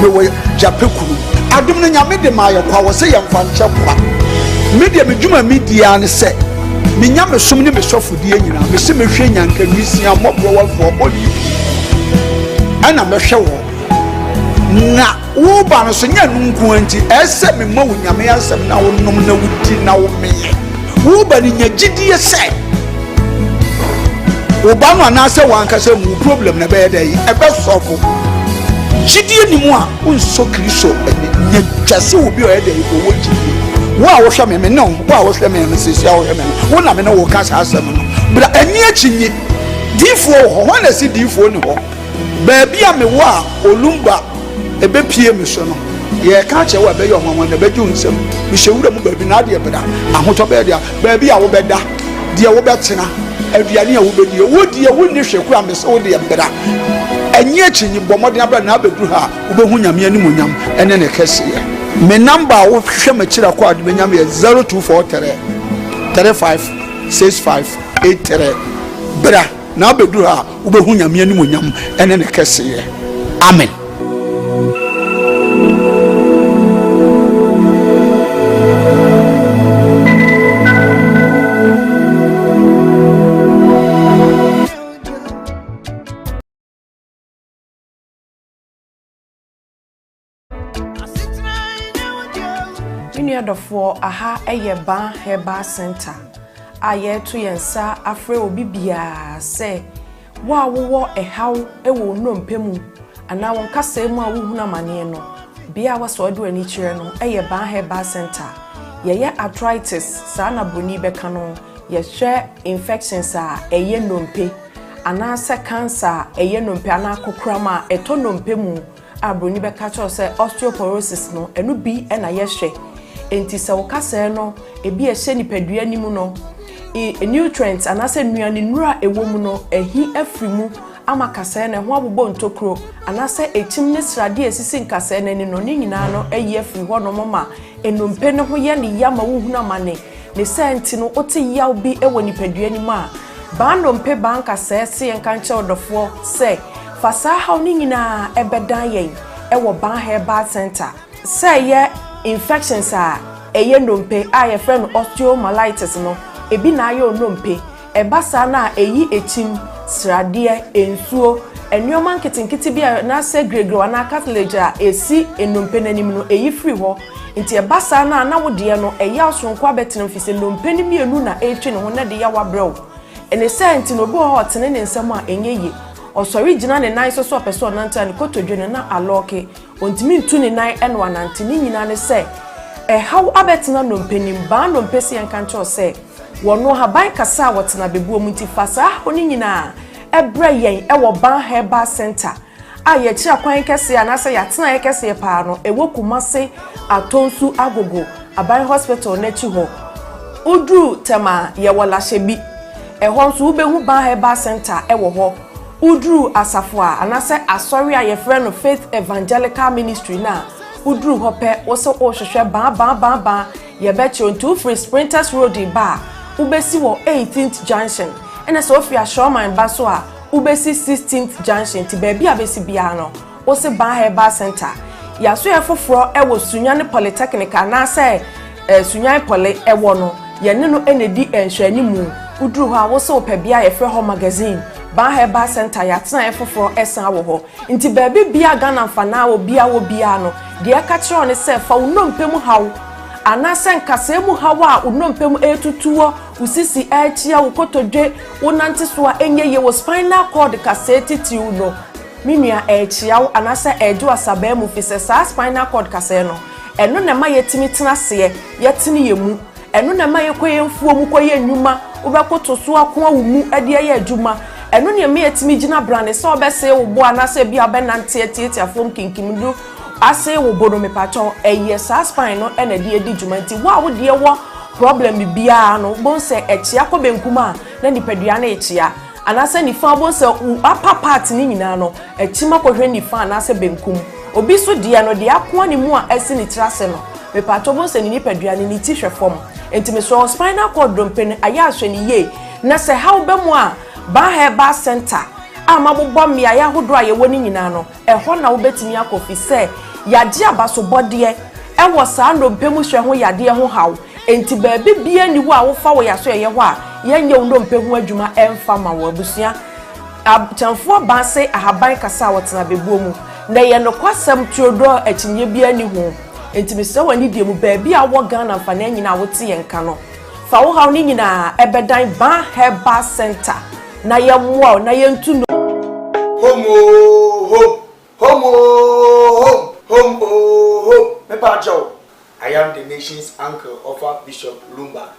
me wo japekuru adom no nyame de ma ye kwa wo se ye mfa nche kwa media me dwuma media ne se me nyame som ne me sofodie nyina me se me hwe nyanka nwisia mobro wafo bodi ana me hwe wo na wo ba no so nya nunku anti ese me ma wo nyame asem na wo nom na wuti na wo meye wo ba ni nya gidie se wo ba no na se wan ka se mu problem na be dey e be sofo gidie ni mu a unso kristo nya twase obi o e dey ko wo gidie wo a wo hwe me no wo a wo hwe me se sia wo hwe me wo na me no wo ka sa asem no bra ani achinyi difo ho na si difo ni ho ba bia me wo a olumba ebe pie me so no ye ka che wa be yo hwanwan na be ju nsem me hyewura mu ba bi na de beda ahoto be de ba bia wo beda de wo betena aduane a wo bedi wo die wo ni hweku a me so de beda enye chinyi bomodin abra na abedu ha wo be hu nyame ani munyam ene ne kese ye me number wo hwe ma kira kwa de nyame ye 0243 356583 bra na abedu ha wo be hu nyame ani munyam ene ne kese ye amen. For aha Eyeba Heba Center. Aye to yensa afre obi bia say wa wo e haw e wo nnompemu ana won kasa mu a wo huna mane no bia wa so do ani kire no Eyeba Heba Center. Ye arthritis sa na boni beka no ye hwe infections a eye nnompe ana se cancer eye nnompe ana kokrama eto nnompemu a boni beka cho say osteoporosis no enu bi na ye hwe enti se wokase no ebi ehye nipadua nimu no nutrients anase nuane nura ewo mu no ehi afrimu ama kase na ho abobɔ ntokro anase echim ne srade esisi nkase na ni no ni nyina no eyi afri ho no mama enompe ne ho ye ne yama wo huna mane ne senti no oti yaw bi ewo nipadua nimu a ba nompe ba nkase se enka nche odofo se fasa ha ni nyina ebedan yen ewo Ba Heba Center se ye infections a eye nnompe a ye friend osteomyelitis no ebi na ayo nnompe ebasa na eyi echim srade ensuo enyoman kitinkiti bia na se gregro na cartilage a esi ennompe nanim no eyi free ho nti ebasa na wode no eya osonko abetenam fise nnompe ni mienu na etwe ne ho na de ya wabrɛw ene senti no bo hot ne nsɛm a enyeye osori gina ne nan so person nanta ne kotodwe na aloke ontimi ntu ne nan ene wanante ni nyina ne se how abetena nompenim ba nompesi enkancho se wono haban kasa wotena bebuo munti fasa oni nyina ebre yen ewo Ba Heba Center a ye kira kwan kese anase yatena ye kese pa no ewo Kumase Atonsu Agogo Aban Hospital na chi ho udru tema ye wola hyebi ehon so ubehu Ba Heba Center ewo ho udru asafo a anase asori a ye frɛ no Faith Evangelical Ministry na udru hope wo hwehwe ba ye bechi on 2 Free Sprinters Road ba ubesi wo 18th junction ene so ofia Showman ba so a ubesi 16th junction ti ba bia besi bia no wo se Ba Heba Center ya so ye foforo ewo Sunyane Polytechnic na se Sunyane Poly ewo no ye ne no enedi enhwani mu udru ho a wo se opabia ye frɛ ho magazine Ba Heba Center ya tena efoforo esan wo ho nti ba bia Ghana mfana wo bia no de aka kire ne se fa unompemu haw ana senkase mu hawa unompemu etutuo usisi achia ukotodwe unante so a enye ye wo spinal cord kaseti tiu no minua achia ana se eju asaba mu fise sa spinal cord kase no eno na ma yetimi tena se yetini yemu eno na ma yekoye mfuo mu koye nnuma ubekoto so akon awumu ade ye adwuma eno ne me yetimi gina brane se obese wo bo ana se bia benante etieti afom kinkimdu ase wo bono me pacho eye sa spine no ena de edi dwumanti wo de wo problem bia no bon se echia ko benkuma na nipadua na echia anase ni fa bon se upper part ni nyina no echima ko hwe ni fa anase benkum obi so de no de akon ni mu a esi ni trase no me pacho bon se ni nipadua ni ti hwe fom enti me so spinal cord dompen aya ahwe ni ye na se how be mu a Ba Heba Center amabobom ya hodo a ye woni nyina no eho na wo betimi akofi se yade abasobode ewo saa ndompemu hwe ho yade ho haw enti baabi bia ni wo a wo fa wo yaso ye ho a yenye wo ndompemu adwuma emfa ma wo abusua chamfo ba se ahaban kasa wotena bebuo mu na ye no kwasam tuodo akinye bia ni ho enti me se wani die mu baabi a wo Ghana fa na nyina wote ye nka no fa wo haw ni nyina ebedan ban herbal center na ye mwa na ye ntu Home. I am the nation's uncle of Bishop Lumba.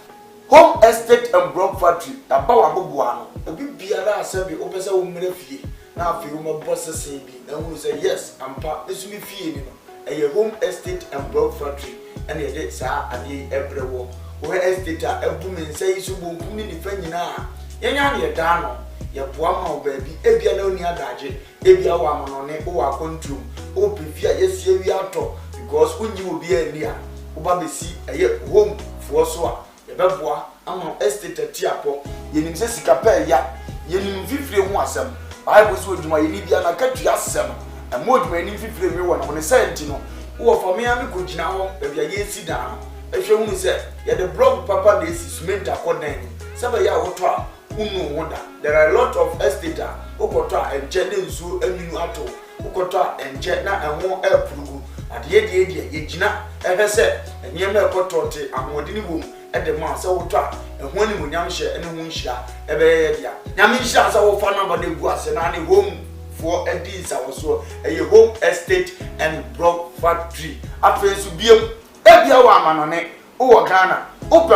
Home estate and block factory. Abawa bubuano. Ebi biara asabi opesa umre fie. Na afi uma boss say bi. Na who say yes, ampa esumi fie ni no. Eye home estate and block factory. And ye dey sa ade ebrewo. Wo estate a ebu men say isu bonkum ni nifa nyina. Yenya na ye da no. Ye boa ma obabi ebia na oni adaje. Ebia wa monone o wa control. O prefia yesie wi ato because unyi obi ani a oba besi eye home for so a ye beboa ama estate tiapo yenim se sika pa ya yenim fifire ho asem bible so oduma yeni bia na katua asem e moduma yenim fifire mi wo na ne senti no wo fa me am ko gina ho e bia ye si dan ehwe hu se ye the blog papa na esi cement akodan se ba ya woto a unu woda there are a lot of estate a okoto a enje ne nsu aninu ato okoto a enje na enwo epurugu ade ye gina ehese enyem na ekoto te amodini bom ede ma se woto a ehwo ni munyam hye ene hu nhira ebe ye dia nyam nhira se wo fa number de gu ase na ne home for edi sa wo so eye home estate and block factory afensu biem ebia wa amanone wo Ghana ope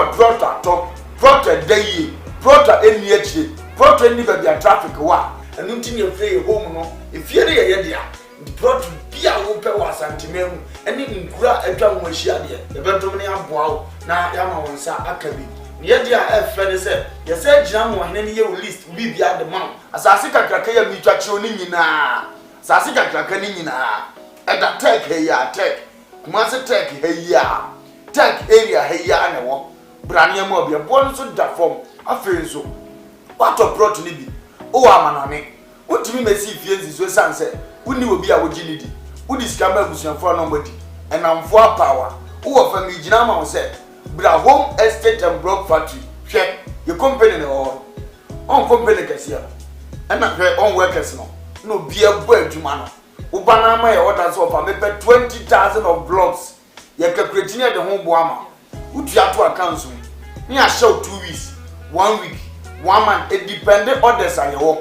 prota dayi prota eni echi prota eni ba bia traffic wa enu ntini efre home no efiere ye dia prota bia wo pe wa santimemu eni nkura atwa ho ahia de ebetom ne aboa wo na ya ma wonsa akabi ne dia efre ne se ye se gina mo hene ne ye list bi bia de man asase kakraka ya mi twa kire ni nyina asase kakraka ni nyina eda tech ya tech kuma se tech ya tech area ya ne wo brane mo bia bo so da form afenso wato prot ni bi o amanane wotimi mesi fienzi so sanse woni obi a wogini di wodi skamba abusuafo no mbodi enamfo apawa wo fa mi gina ma wo se bra home estate and block factory hwe ye company no on company kasia ena hwe on workers no bia bo adwuma no wo bana ma ye order so fa me pe 20,000 of blocks ye calculate ne de ho bo ama utu ato account so ni a show 2 weeks 1 week 1 month it depend orders ayewo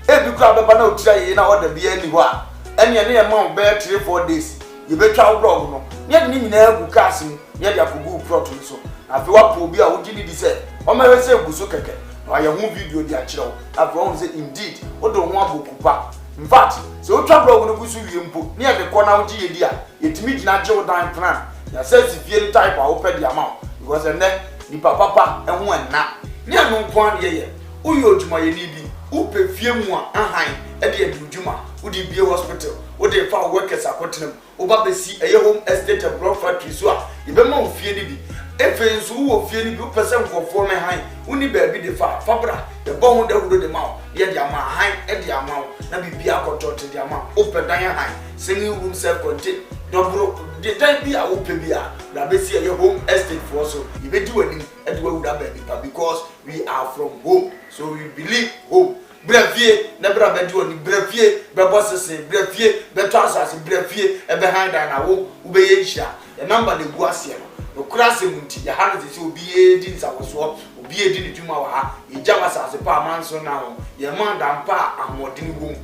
ebi kura beba na otira ye na order bia ni ho a ene ne ma be 3-4 days ye betwa blog no ye de ni nyina agu cars ni ye de akogu plot so afi wa po bi a wo gidi di se o ma we se egu so keke na ye hu video di a kire afi won say indeed o do ho abokupa in fact se o twa blog no gusu wie mpo ni ye de ko na wo gi ye di a yetimi gina je wo dan plan ya say si fie type a wo pe di amount because ene ni papa ehun enna ni anu kwan ye uyo odwuma ye ni bi upe fie mu a ahan e de adwuma udi bie hospital udi fa workers akotenam oba besi eye home estate and block factory so a ye be ma ofie ni bi efe nso wo fie ni bi person nkofo me han uni ba bi de fa fabra ye bo hu de hudo de ma ye de ama han e de ama na bibia akotote de ama ope dan han singing room self contained dobro the time bi a ope bi a na be see eye home estate for so ye be di wani e de wuda ba bi because we are from home so we believe home brefie na bra be di wani brefie be bossese brefie be transase brefie e be hand na wo ube ye hia the number de gu ase no krase munti ya hanu se obi e di nsawoso obi e di ni dwuma wa ha e jama sase pa manso na ho ye man da mpa amodini gum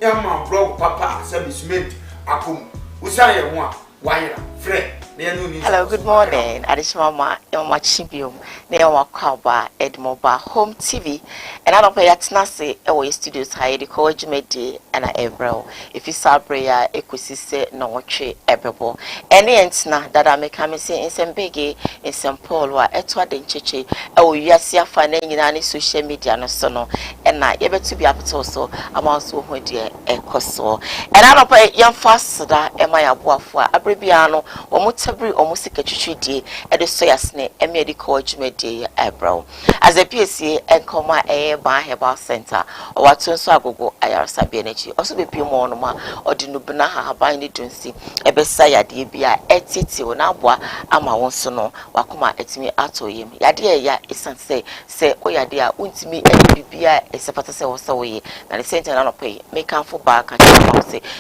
e man blog papa servicement akom usa ye ho a wayra frɛ. Hello, good morning. Adishmama, Yamachibium, Newa Koowaa, Edmoba, Home TV, and I don't pay at Nasi, away studios, high the college made and I ever. If you saw prayer, equisise, no tree, ebebo. Any entna that I make come say in some biggie, in some Paul, or Etwa den Chichi, oh, yes, you're finding in any social media, no sono, na ye betu bi apeto so amanso ho de ekoso ena no pa yamfa seda ema ya boafo a abrebia no omo tabri omo sikatwitwidie e de so yasne eme de ko adwumedie ebro as a PSA enkoma ban herbal center o wato nso agogo ayarsa bia nachi oso be pie mo no ma odi no bina ha ban ni dunsi ebesa yade bia etiti o na aboa ama won so no wakoma etimi ato yem yade ya isanse se o yade a untimi bibia esepata se wo se wo ye na the center na no pay make am for back and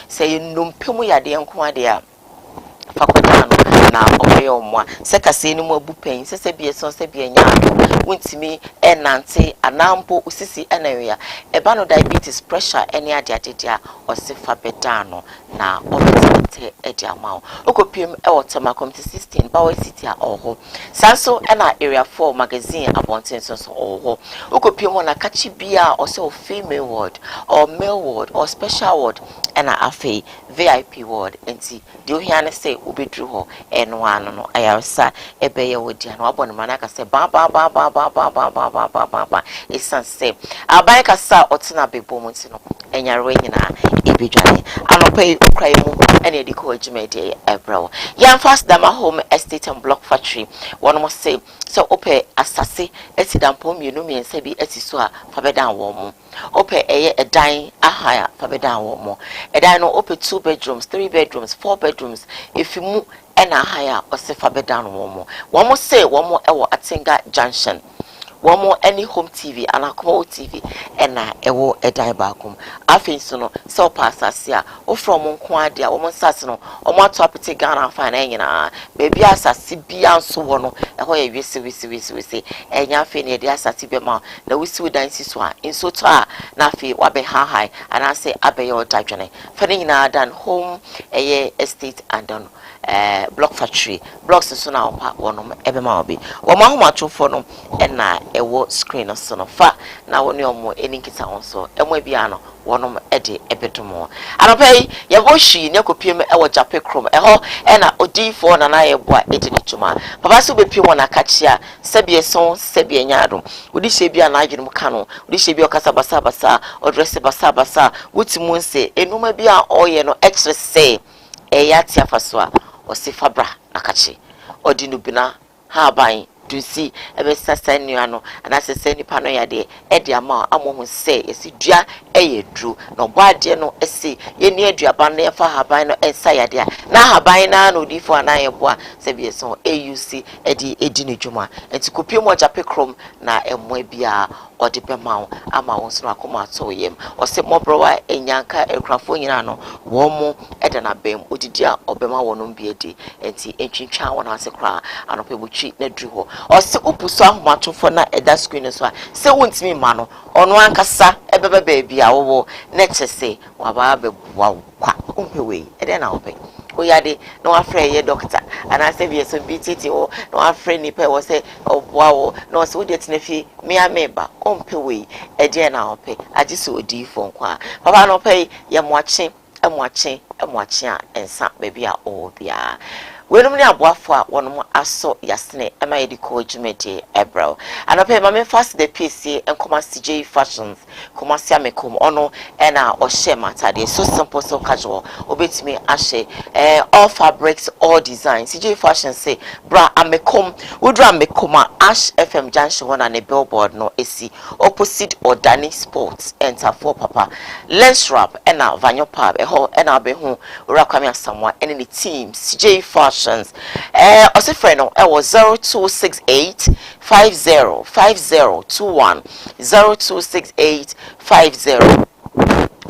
say numpemu yade enko ade a fakodano na opeyo mwa sekase ni mu abupen sese bie so se bie nya wontimi enante anampo usisi enawia eba no diabetes pressure ene ade a osifa bedano na obete ede amawo okopiem e wotama committee 16 bawo city a oho sanso ena area 4 magazine abonten so oho okopiem na kachi bia or so female ward or male ward or special ward ena afi VIP ward enti de ohia say ubedru ho eno ano no ayarsa ebeye wodia no abon manaka say ba esanse aban kasa otina bebo mu ntino enyarwe nyina ebedwane anopai ukrai mu ene de ko adwumede ebro yan fast dama home estate and block factory one mo say so ope asase etidampo mienu miensa bi etiso a fabedan wo mu ope eye edan ahaya fabedan wo mu edan no ope 2 bedrooms 3 bedrooms 4 bedrooms ifimu ena ahaya osifa bedan wo mu say wo mu ewo Atinga junction womo any home TV anakomo TV ena ewo edan baakum afin so no so pass asia o from nko ade a womo sase no omo ato apete Ghana fa na nyina bebi asase bia nso wo no eho ye wisi enya afin ye de asase be ma na wisi dan si so a nso to a na afi wabe ha ana say abeyo odadwene fa nyina dan home eye estate and don block factory blocks so na opa wonom ebe ma obi wo ma homa tofo no ena ewo screen so no fa na woni omo enikita onso emo bia no wonom ede ebedomo anopai ye bohwi ne kopiem ewo jape krom eho ena odifo na na ye boa ede ne tuma papa so bepiem wona kachia sebie son sebie nyaadum odi hye bia na adwene mu ka no odi hye bia okasa basa odresse basa wutimu nse enuma bia oye no extra say eyati afaswa osifabra nakachi odinubina ha ban dunsi ebe sasa nuano anasese nipa no yade ede ama amohu se esi dua eyedru no boade no esi yeni aduaba no yefa haban no ensa yade na haban na no difo anaye boa se bi so AUC edi edini dwuma enti kopie mo jape krom na emwa bia odi bema ama won so akoma to yem ose mobrowa enyanka ekrafo nyina no wo mu ede na bem odidia obema wonom biedi enti entwintwa won ase kra anopebutwi na dru ho ose opuso ahomatofo na eda screen so a se wontimi ma no ono ankasa ebebe baabi a wo na chese waba bebuwa kwa umpewe ede na ope oyade no afre ye doctor ana se bi so BTT o no afre ni pe wo se oboa wo no se wo de tenafi me ameba ompewe ede na ope agise odi fo kwa papa no pe ye moache a ensa baby a obia wenum ni aboafo a wonum aso yasne ema yedi ko dwumede ebro anope mame fast the PC enkoma CJ fashions komasi amekom ono ena ohye matade so simple so casual obetimi ahye all fabrics all designs CJ fashions say bra amekom wudra amekoma ash FM junction one and a billboard no esi opposite Odani Sports enter for papa lens wrap ena vanyo pub eho ena be hu urakwami asamwa ene ni team CJ fashions also friend no was 0268 505021 0268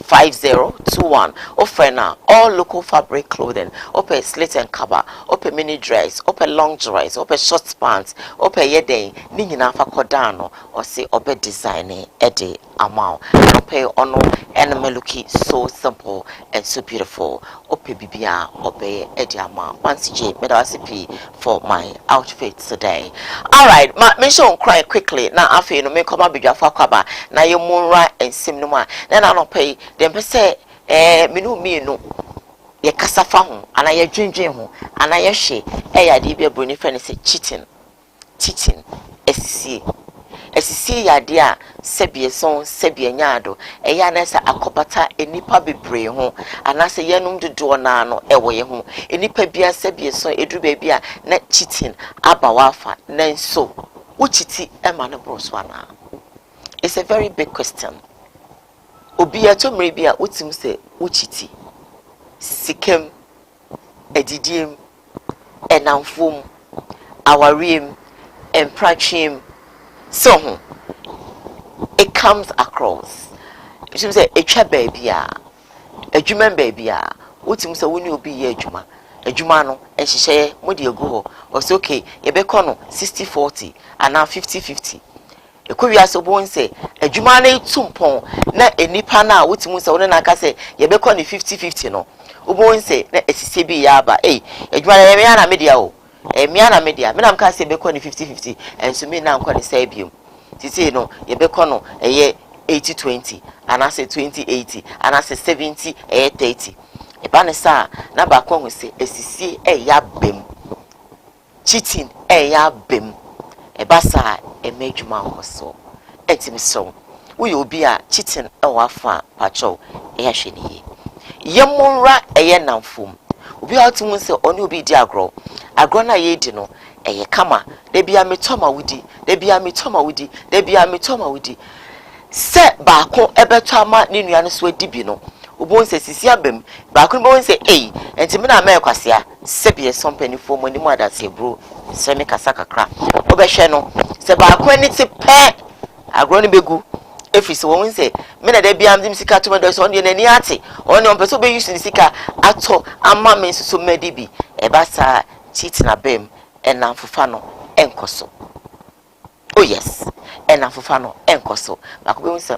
5021 ofrena all local fabric clothing open slit and cover open mini dress open long dress open short pants open yeden ni nyina fa kodano or say open design ede amount open ono enemy looking so simple and so beautiful open bibia open ede amount once j medasipi for my outfit today. All right, mention cry quickly now afi no me come abidwa fa kwaba na ye munra ensim no ma na na no pay dem pe say minu ye kasafa ho ana ye dwendwen ho ana ye hwe ya de bia broni fe ne say cheating esisi ya de a sebie son sebie nyaado eya na sa akobata enipa bebre ho anase yenum dodo na no ewo ye ho enipa bia sebie son edru ba bia na cheating aba wafa na nso wo chiti e ma no broswana. It's a very big question. Obi atomre bia wotim se wo chiti sikem edidiem enamfom awariem empratchim so it comes across. It seems say a baby a human baby wotim say woni obi ye adwuma no e hye modi egu ho so okay ye be kono 60-40 and now 50-50 ekowia so bon say adwuma na etumpon na enipa na wotim say woni na aka say ye be kono 50-50 no obon say na esise bi ya aba adwuma na me na media o me na media me na mka say be kono 50-50 enso me na nko ne say biom titi no ye be kono eye 80-20 and I say 20-80 and I say 70-30 e ba ne sa na ba kwa hu say esisi ya bem cheating ya bem e ba sa e medwuma ho so etim so wo ye obi a cheating e wa fa pacho e ya hwe ni ye monra ye namfom obi a otum say oni obi di agro na ye di no eye kama de bia metoma wudi de bia metoma wudi de bia metoma wudi se ba ko ebeto ama ne nua no so adibi no obon se sisi abem ba ko bon se enti me na ma kwasea se bie sompani fo mo ni mu adase bro se me kasa kakra obehwe no se ba ko ani te pe agro no begu efi se won se me na de bia am sika to me do so on de nani ate on on peso be use ni sika ato ama me so medibi e ba sa cheat na bem enamfofa no enkoso. Oh yes, enamfofa no enkoso. Bakobe won se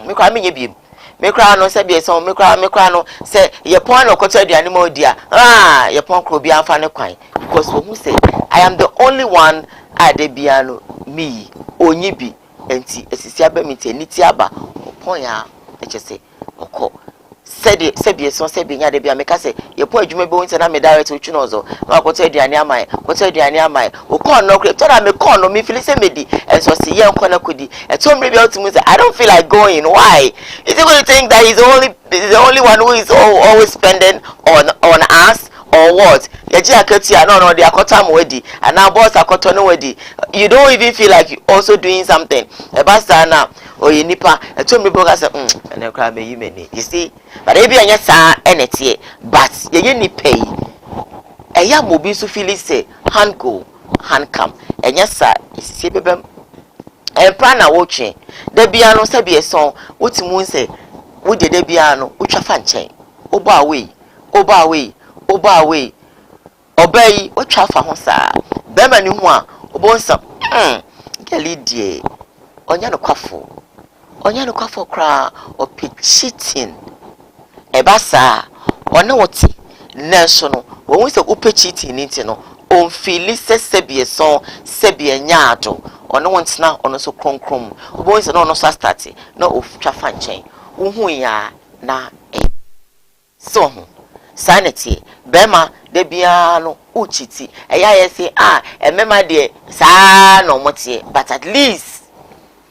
me kwa menye biem. Me kwa no se bie so me kwa no se ye pon no koto aduane ma odi a ye pon kro bia amfa ne kwan because who say I am the only one ade bia no me onyi bi enti esisi abamiti niti aba pon ya echese okọ sebie so sebie nya de bia meka se ye po adwuma be won se na me direct otwu no zo na akoto aduane amai okọ no kre to na me kọ no me feel se medi enso se ye nkọ na kodi eto mre bia otumu se I don't feel like going. Why? Is it going to think that he's the only one who is always spending on us or what? Yaji akatia no the akota mo wedi and now boss akoto no wedi. You don't even feel like you also doing something. Ebasa na oye nipa eto mre bia se na kra me yimeni. You see? But ebi anya sa enetie but ye nipa yi eya mobi so feel say hand go hand come enya sa esisi bebem empra na wotwe da bia no se bie son wotimu nse wo de da bia no wotwa fa nchen obo away obai wotwa fa ho sa be ma ni hu a obo nsa geli die onya no kwafo kra opi cheating eba sa one wote nenso no wo nse opi cheating nti no on feel sebie son sebie nyaado ono wontina ono so kronkrom obo nse no ono so start na ofutwa fa nchen wo hu ya na so sanity bema de bia no uchiti eya yesi emema de sa no motie but at least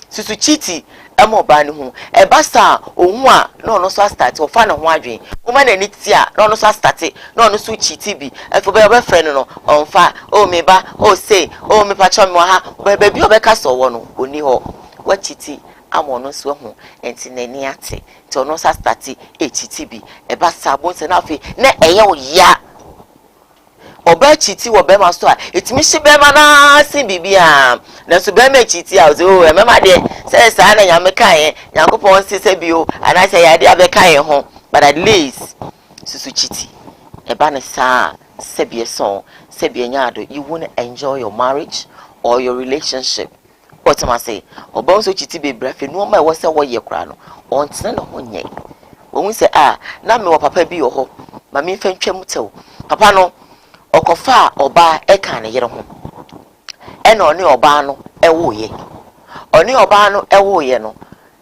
susu chiti emo ba ne hu ebasa ohu a na ono so start ofa na ho adwen uma na ni ti a na ono so start na ono so chiti bi efo be friend no onfa o me ba o say o me pa cho me ha be bi obeka so wo no oni ho wa chiti amono so hu enti na ni ate ti ono so start chiti bi ebasa bo se na afi na eye o ya oba chiti wo be ma so a etimi hye be ma na sin bibia na so be ma chiti a o e mema de say sa na nya me kan yakopon si se bio ana say ya de abekan ho but at least susu chiti e ba na sa sebie son sebie nyaado you won't enjoy your marriage or your relationship. What am I say? Oba so chiti be brafe no ma wo se wo ye kra no on tena na ho nye wo se na me wo papa bi wo ho ma me fa ntwam tew papa no okofa oba eka ne yere ho ena oni oba no ewoye oni oba no ewoye no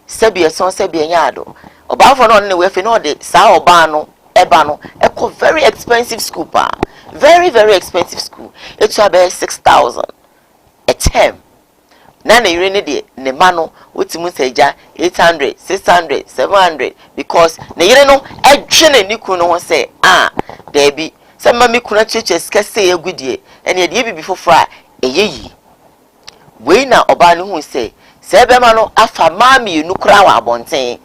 sebie son sebie nyaado oba fo no ne we fe no de sa oba no eba no eko very expensive school pa very very expensive school it's about 6,000 a term na ne yere ne de ne ma no wotimu seja 800 600 700 because ne yere no edwe ni kunu no ho say there be say mama kuna cheche sika say egudie ene de bibi fofora eyeyi we na oba no hu say se be ma no afa mama enu kura wa abonten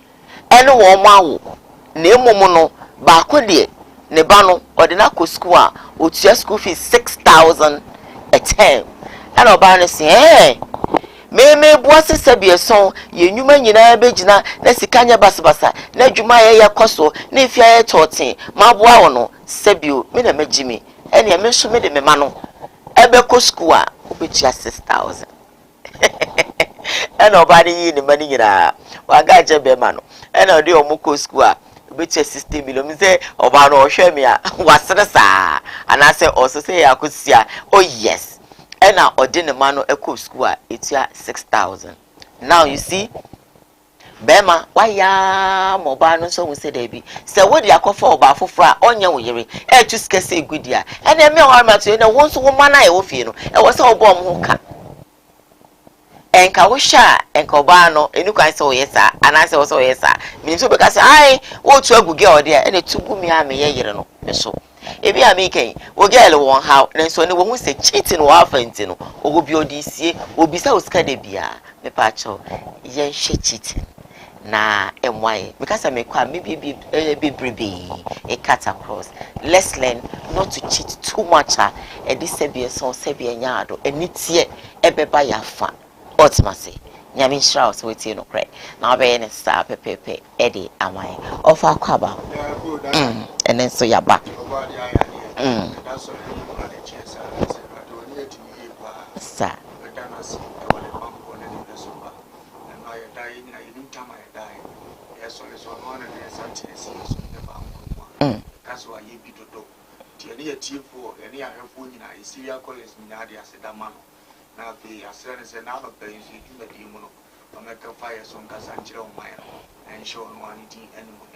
ene wo mo awo na emom no ba ko de ne ba no odina ko school a otua school fees 6000 a term and oba no say me buase sabieson ye nyuma nyina begina na sikanya basabasa na adwuma ye koso na ifia ye totin ma boa wo no sabio me na magimi ene me so me de me ma no ebe ko school a obetua 6000 ene oba de yi ni mani nyina wa ga je be ma no ene ode o mo ko school a obetua 60 million me say oba no hwe me a wasere saa ana say oso say yakosia oh yes ena odine mano eko school a etua 6000 now you see bema waya moba no so we say there be say we dey akofa oba fofora onye wo yere e tu sika say gudia ena me o ma to na won so wo mana e wo fie no e wo say obo mo ho ka enka wo sha enka oba no enu kan say wo yesa ana say wo say wo yesa mi so be ka say ai wo tu aguge ode ena tugu mi a me ye yere no me so ebi ameken wo girl won how nenso ne wo hu se cheating wo afenti no ogo bi odisie obi sa osika de bia me pa cho ye hwe cheating na emwaye because me kwa me be e cut across. Let's learn not to cheat too much e di sebie so sebie nyaado enitie ebeba ya fa ultimately nyame nshira so wetie no kre na obe ne star pepepe edi amai ofa kwaba and then so yaba sir that's why you be to do. Tiani a T4, any other phone in a Syria college, Nadia said a man. Now the assurance and out of the the demon, American fire some Casanjiro mile, and show one eating animal.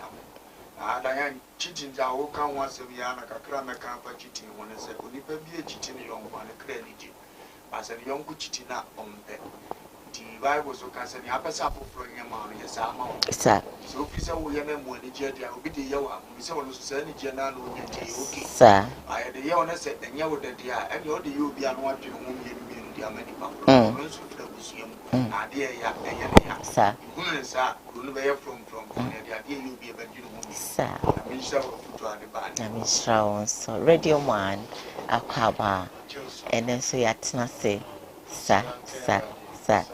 Diane cheating, I will come once a year, like a crammer camp cheating when I said, would you be a cheating young one, a credit? As a young cheating up on bed. The Bible so concerned, I pass up for your mom, yes, I'm sir. So if you say we are more Nigeria, will be the Yawa, we say one who's any general, okay, sir. I had the Yawana said, and you would that and you will be unwatching whom you mean the American. Ah, dear, sir. Sir, who from the idea you'll be a bedroom, sir. I mean, so to the band. I mean, so radio man, a kwaba, and then so yatina say, sir. Sir. Sir.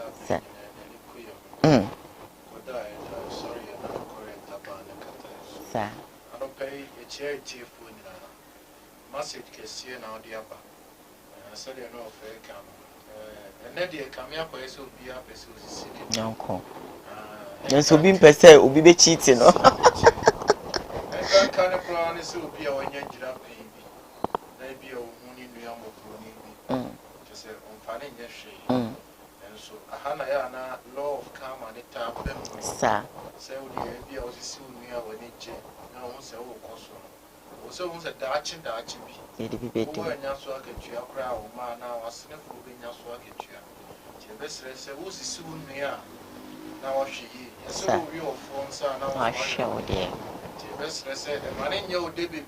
I don't pay a charity for massive case here now, the upper. I said, you know, fair come. And then they come here for us will be up as we see. Uncle. And so being per se will be cheating. And that kind of plan is will be our young baby. Maybe a woman in the young of just on financial. So Hana law of karma and it happened. Sir. Say, be able to see me when it no one say, oh, consul. So, who's a Dutch and Dutch be? It be better. When you saw a crowd, man, now a sniff will be your swag at you. The best say, who's the soon me? Now she is. So, your phones are now. I show dear. The best say, the man in your debit.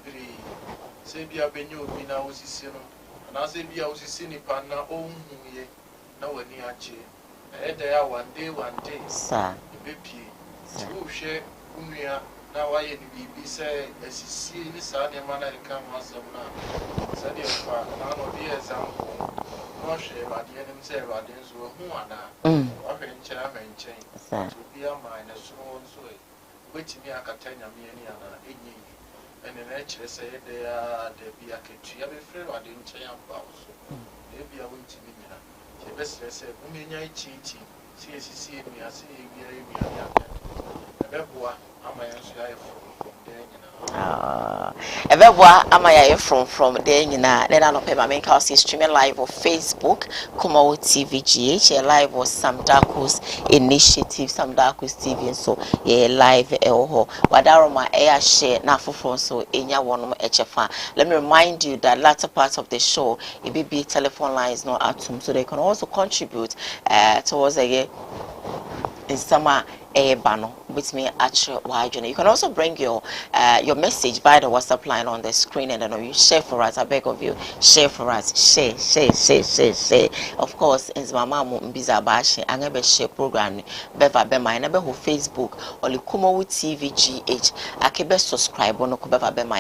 Say, be a benyo, be now was his and as they be out seen upon now own ye. No one near you. There one day, sir. The baby, two share Umia. Now I be say, as you see this sunny man, I come as of now. Said your father, none of the example. No share, but the enemy say, but there's who are now. I can change, sir. To be a minor, so on so. Which me, I can tell you, any other, and the nature say they are the be a kitchen. I'm afraid I didn't change about so. Maybe I went to be. The best say, Uminia cheating. See me, I see me. Therefore, I'm a from there. Everywhere am I from there, you know. Then I'll pay my main house is streaming live on Facebook, Koowaa TVGH, live was Sam Darko's initiative, Sam Darko's TV, and so live. What are my air share now for so in your one HFA. Let me remind you that latter part of the show, it be telephone lines not atom, so they can also contribute towards a in summer bano with me at your wide. You can also bring your message by the WhatsApp line on the screen, and then you share for us. I beg of you, share for us. Share. Of course, in my mom Mbiza Bashi, I never share program. Beva Bema, I never who Facebook or the Koowaa TV GH. I can best subscribe on Beva Bema.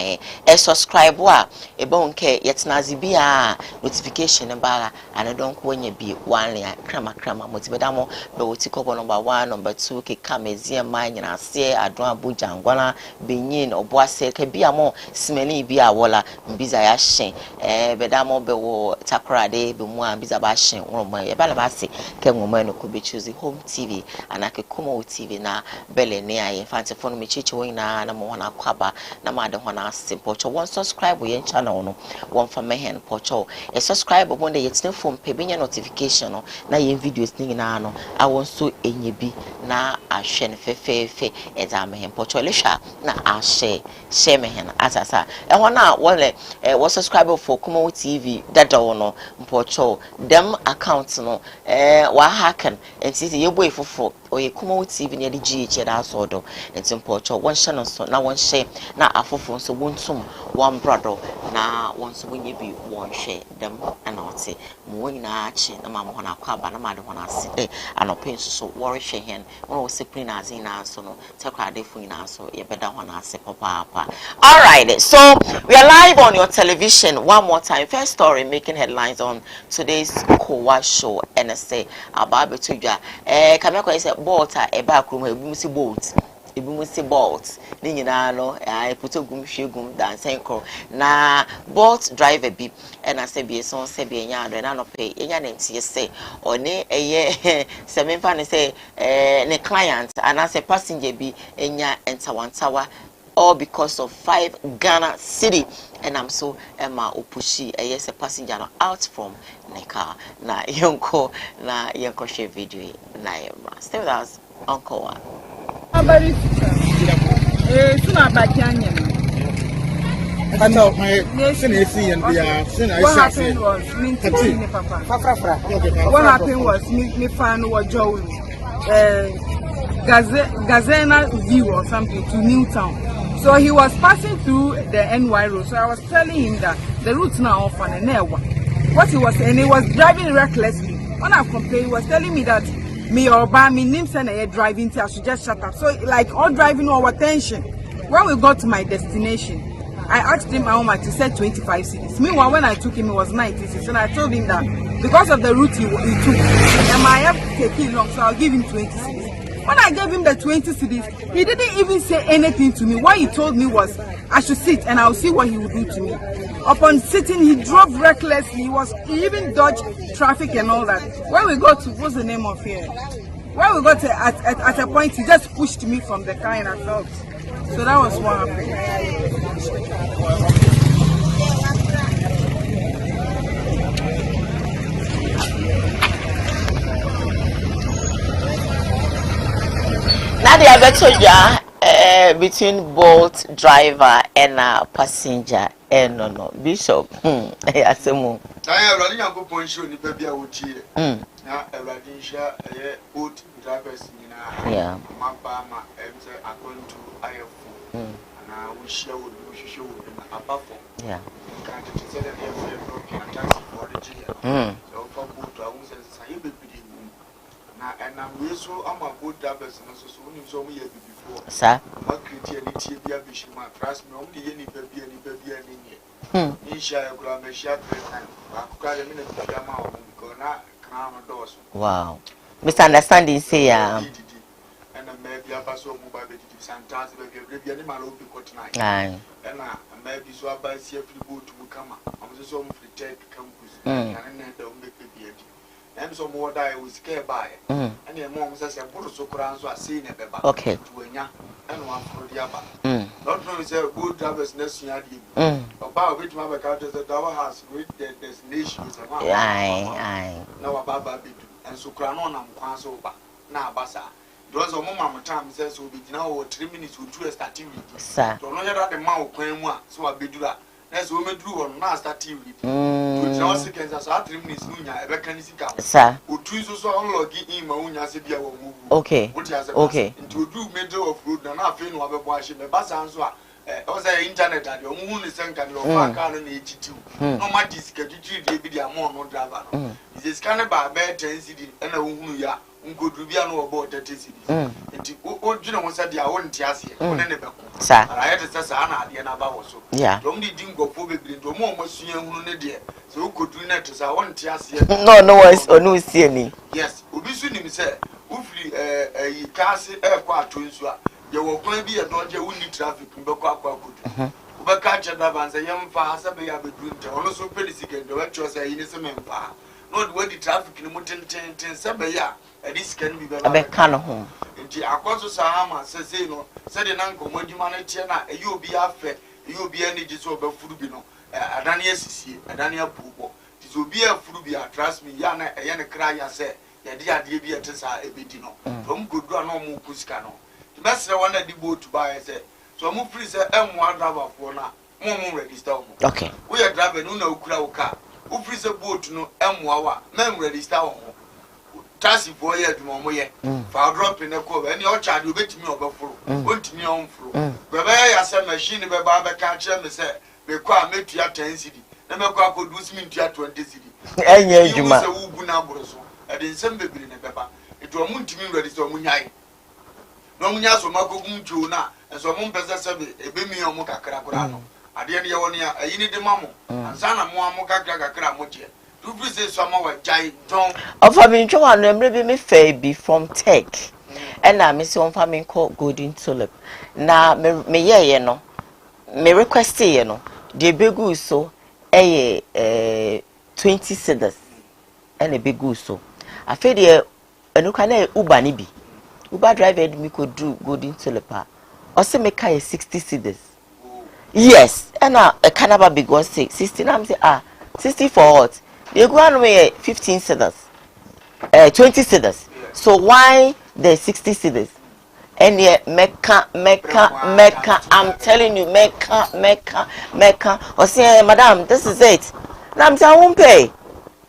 A subscribe wa a bonke yet nazibia notification and bala, and I don't when you be one layer crama motivadamo, but we take up number 1, number 2, Kamezia mine and I say I don't Abuja and Guana Benin or Boise can be a more smelly be a walla Mbiza Yashin, Bedamo Bewo Takra de Bumwa Mbiza Bashin, one of my Balabasi, Ken woman could be choosing home TV and I could come with TV na Bele near in fancy phone me chicho na Namona Kwaba, Namada Hona simple. One subscribe with channel no one from my hand pocho. A subscribe one day it's no phone pay notification no na yen videos ni na no I want so enyebi na a shen fe exam hen pocho lesha na a share me hen asasa e wana wole was subscribe for Koowaa TV dada no pocho them accounts no wa hacken and see ye boy for oye Koowaa TV near the GH da so do enti pocho one channel so na one share na afofo so wontum one brother na once when you be one share them and I say mo na achi na mama hona kwaba na made hona ase and open so worry share hen when we say clean as in so no takwa de fu ina so ye beda hona ase papa. All right, so we are live on your television one more time. First story making headlines on today's Koowaa Show NSA about betudwa kameko say boat e back room e bi si boat Ibumusi bolt ni nyina no I put ogum hwegum dancing call na bolt driver bi and I say be so say be nya na no pay nya na ntie say oni eye se me fa ne say ne client and I say passenger bi nya entawantawa all because of 5 Ghana city and I'm so Emma Opushi yes a passenger out from the car na yonko share video na Emma stay with us Uncle One. Abari suna bakianya What happened was me papa. What happened was me fan was Joel Gazena view or something to Newtown. So he was passing through the NY road. So I was telling him that the route now off on the what he was saying, he was driving recklessly. When I complained, he was telling me that me or by me names and I driving till I should just shut up. So like all driving our attention. When we got to my destination, I asked him how much. He said 25 cedis. Meanwhile, when I took him, it was 90 cedis, and I told him that because of the route he took, and my help taking long, so I'll give him 20 cedis. When I gave him the 20 cedis, he didn't even say anything to me. What he told me was I should sit and I'll see what he would do to me. Upon sitting, he drove recklessly. He even dodged traffic and all that. When we got to, what's the name of here? When we got to, at a point, he just pushed me from the car and I felt. So that was what happened. Now they are better between both driver and passenger. No, Bishop. Asemu. I running a good point show ni baby I would cheer. Now a radisha boat drivers in yeah. Mabama enter according to IFO. And I wish you would show above. Yeah. Can't you say that they are broken a taxi for the jail? So for boat I was a baby. And I'm so I'm a good drivers and so soon you saw me before. Sir, what creativity be a bishima trust me only any baby in share grammar share I cried a minute to Yama because not crown doors. Wow. Misunderstanding say and maybe a passo mobile sometimes baby animal will be caught night. And I maybe so I buy safely boat to come. I'm just home for take campus and then don't make a and some more die was scared by it. And your mom says, I put so crown so I seen a baby. Okay. To a and one for the other. Not knowing say good drivers next year. About which my account is the tower has reached the destination. Aye. Now about baby and so crown on and once over. Now, Bassa. There was a moment time says will be now 3 minutes with 2 starting. Sir. Don't know that the mouth claim one, so I be do that. That's when we drew on now start TV. To now seconds as 3 minutes nunya ebe kan sika. Sir. Otu so so unlock in ma unya se bia wo move. Okay. Okay. Into do middle of road na na fe no abebo ahye me basa nso a o say internet ade o mu hu ni senka ni o fa car no na echitiu. No ma disk atwitiri de bi dia mo no driver no. Is scan ba be 10 cd na wo hunu ya nkodru bia no obo 30 cd. Enti o dwene wo say dia wo ntia ase. Wo ne ne be ko. Sir. Ara yete say sa na ade na ba wo so. Yeah. Dom di ngofo bebre do mo sua hunu ne de. So ukodru net say wo ntia ase. No one onu see any. Yes, obi su nim say ufiri yi kaase kwa atonsu a ye wo kwan bi ye doje woni traffic mbekọ akwa kodu ubeka che driver say yemfa hasabe ya bedu nte ono so police ke do wecho say yi ni se memfa no the way the traffic ni mutenten sabe ya this can be better abeka no ho nti akoso sahama say no say de nan komadwuma na tie na eyi obi afe eyi obi ani ji so obafuru bi no adane asisie adane apubo ti obi afuru bi trust me ya na eye ne kra ya say ya di ade bi ete sa ebedi no from godu ana omo kusika no the best one that the boat buy say so omo free say M1 driver for na mo register omo okay we are driver no na okura oka o free say boat no M1 wa mem register omo taxi for here do omo ye for drop in ko any o charge obetimi obafuru ontimi onfuru bebe ya say machine be ba be ka kire me say be kwa metua 10 cedi na me kwa ko do smintua 20 cedi enye adwuma say ugu na boroso ade nsem bebiri ne beba eto omu ntimi register omu nyai no munya so makogum jo na enso omu mpese sebe ebemi omu kakra kura no ade ne ye woni a ayi ni de mamo ansa na mo amu kakra mo je tu free say so ma wa jai don of having cho anu emre bi me fa bi from tech and na me say on fa me call golden tulip na me ye no me request ye no de begu so 20 cedis and a big so I feel the Enuka Uber ni bi. Uber driver me could do golden tulipa. Or say make 60 cedis. Yes, and a canaba big was 60. I'm say 60 for what? They go on way 15 cedis. 20 cedis. So why the 60 cedis? And yet Mecca. I'm telling you, Mecca. Or say, Madam, this is it. Now I'm saying I won't pay.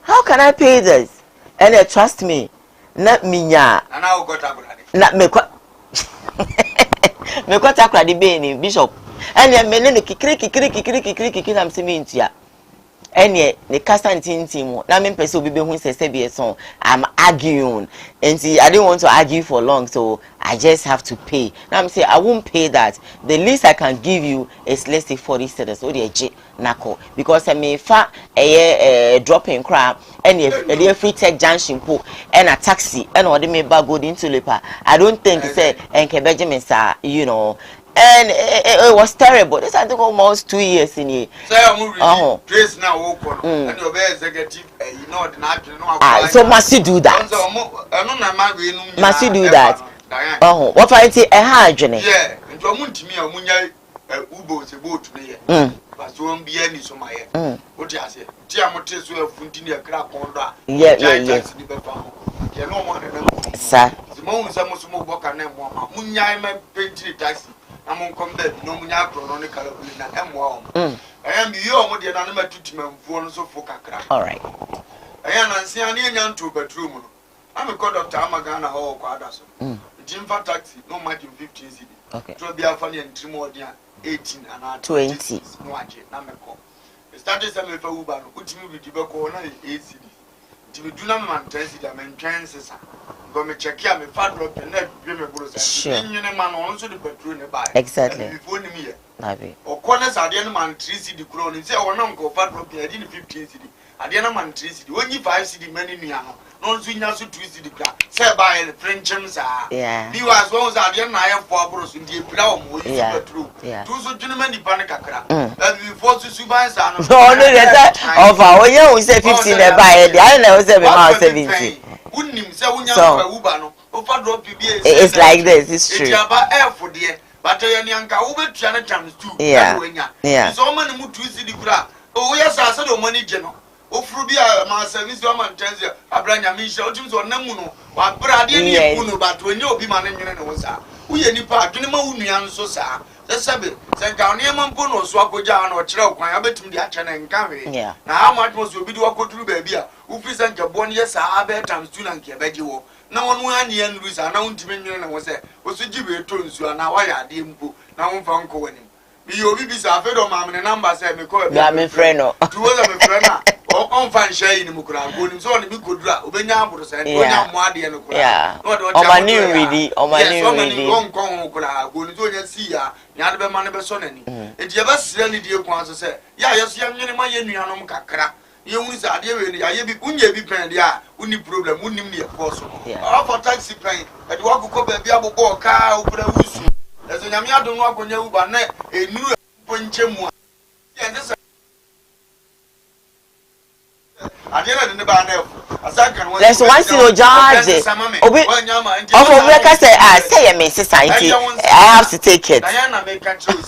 How can I pay this? And trust me, not me nya. And I got up. Not me kwa. Me kwa takra di beni bishop. And ya menene kikiri I'm saying to ya. And yet the Castantin na me pese obi be hu se be so I'm arguing and see I didn't want to argue for long so I just have to pay. Now I'm saying I won't pay that. The least I can give you is let's say 40 cedis so the nako because I may fa drop in crap and a free tech junction po and a taxi and what they may bag go into leper. I don't think say and Benjamin sir you know. And it was terrible. This I think almost 2 years in here. So I'm dress now open and your executive you know the natural so must you do that? Must you do that? What I say a hard journey? Yeah, and to a me a munya Ubo is a boat to me. But so won't be any so my what I say. Tiamotes will continue a crap on that. Yeah. You know one sir. The moment some small book and then munya my painted taxi. I'm on come there, no munya chronicle and M1. I am your mother and I'm a tutor for so for Kakra. All right. I am see an Indian 2 bedroom. I'm a code of Tamagana or Quadas. Jim for taxi, no more than 15 city. Okay. To be a funny and 3 more than 18 and 20. No, I Namco. The started some of Uber, which will be Tibacco 8 cities. To be Dunam 10 cities, I mean, chances. Go me check here, me fat drop and net, give me good. Sure. Man also the bedroom by. Exactly. Before me. Maybe. Or corners are the end man 3 city crown. Say, oh, no, go fat drop here, 15 city. At the end man 3 city. When you 5 city, many niano. Non swing us to 2 city. Say by the French are. Yeah. You as well as at the end I have 4 bros in the brown. Yeah. True. Yeah. Two so gentlemen, the panic crack. That we force to supervise. No, of our year we say 15 by the I never say about 70. Wouldn't him say when you're Ubano, or fat drop you be. It's like this, it's true. It's about air for dear. But I am Uber China times 2. Yeah. So many move to see the crowd. Oh, yes, I said, money general. Oh, Frubia, my service, woman, Tanzia, Abrania Misha, James or Namuno, or Bradian, but when you be managing, we any part, you know, so, sir. Sabi, San Ghanaian Bono, so I go down or Chiro, I bet him the action and carry. Now, how much was your video go through baby? Who present your 1 year, I bet I'm still on Quebejo. No one 1 year and lose announced me and was there. Was a giveaway to you, and now I didn't put now one phone calling him. Be your babies are fed on mamma and number, say, me call me friend. To other friend, or on fine share in the Mukra, when it's only good, Ubena, and Wadi and yeah. On my new really, on my new really. Long Kong, going to see ya, Yadba Manabasonani. And you ever see any dear ones say, yeah, yes, young Yanian Kakra. You was a dear, I be Unya be paying, yeah, only problem, wouldn't be possible. Or for taxi paying, at walk up a Biabo car, over the Wusu. As a Yamia don't walk on your Ubanet, a new Punchemua. There's one single judge. Say a Miss Society. I have to take it. Diana make a choice.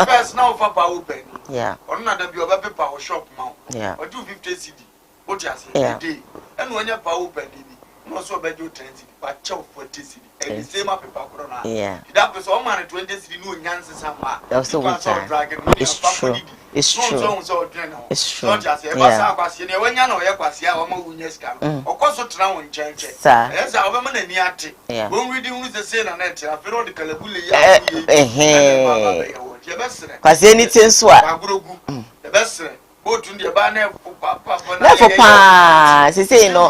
First now for power pen. Yeah. Or not be a power shop mount. Yeah. Or 250 CD. What you say a day. And when your power pen, no so bad you 10 CD, but chow for 10 CD. And the same up paper. Yeah. That was all man 20 CD, no Yancy Sama. That's so much. It's true. It's true. It's true. Not just a question when you know your Quasia or Mogunesca. Of course, what's wrong in change. Yes, our woman and Yati. When we do the same and I feel the Calabuli. Because anything swap. The best. Go to the banner for Papa. She say no.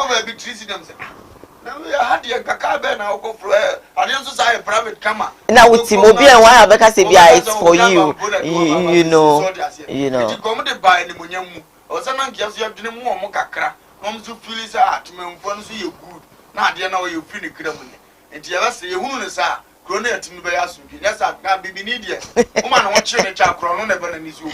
Had your cacabe now go for her. I didn't say a private camera. Now with Timothy and why because it's for you. You know. You know. You come to buy the Munyamu or someone gives you a more mocacra. Comes to feel his heart to me and see you good. Now, dear, now you feel the criminal. And you ever say, you wouldn't say, Cronet to me by us. Yes, I can't be idiot. Woman, watching a child crown never miss you.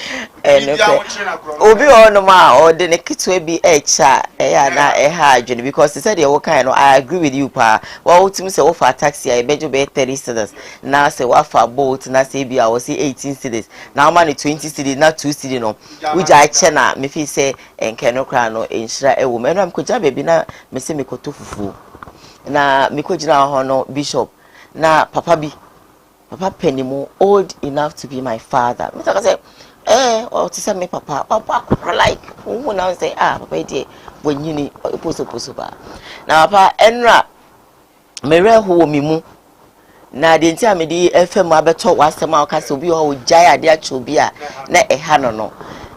Obi on ma or the kids will be a child, a hygiene because he said you kind. I agree with you, pa. Well, to me, say offer taxi, I bet you be 30 cities. Now say what for boat, now say be I will see 18 cities. Now money 20 cities, not 2 cities, no. Which I chena, me feel say and cannot crown or insure a woman. I'm could baby now, me say me ko to fufu. Na me could now bishop. Na papa penny more old enough to be my father. Mr. say, or to send me papa like who now say papa dear when you need possible. Now papa enra mere who me mu na de ntia me di FM abeto wasem akase obi o jaya de achobia na ehano no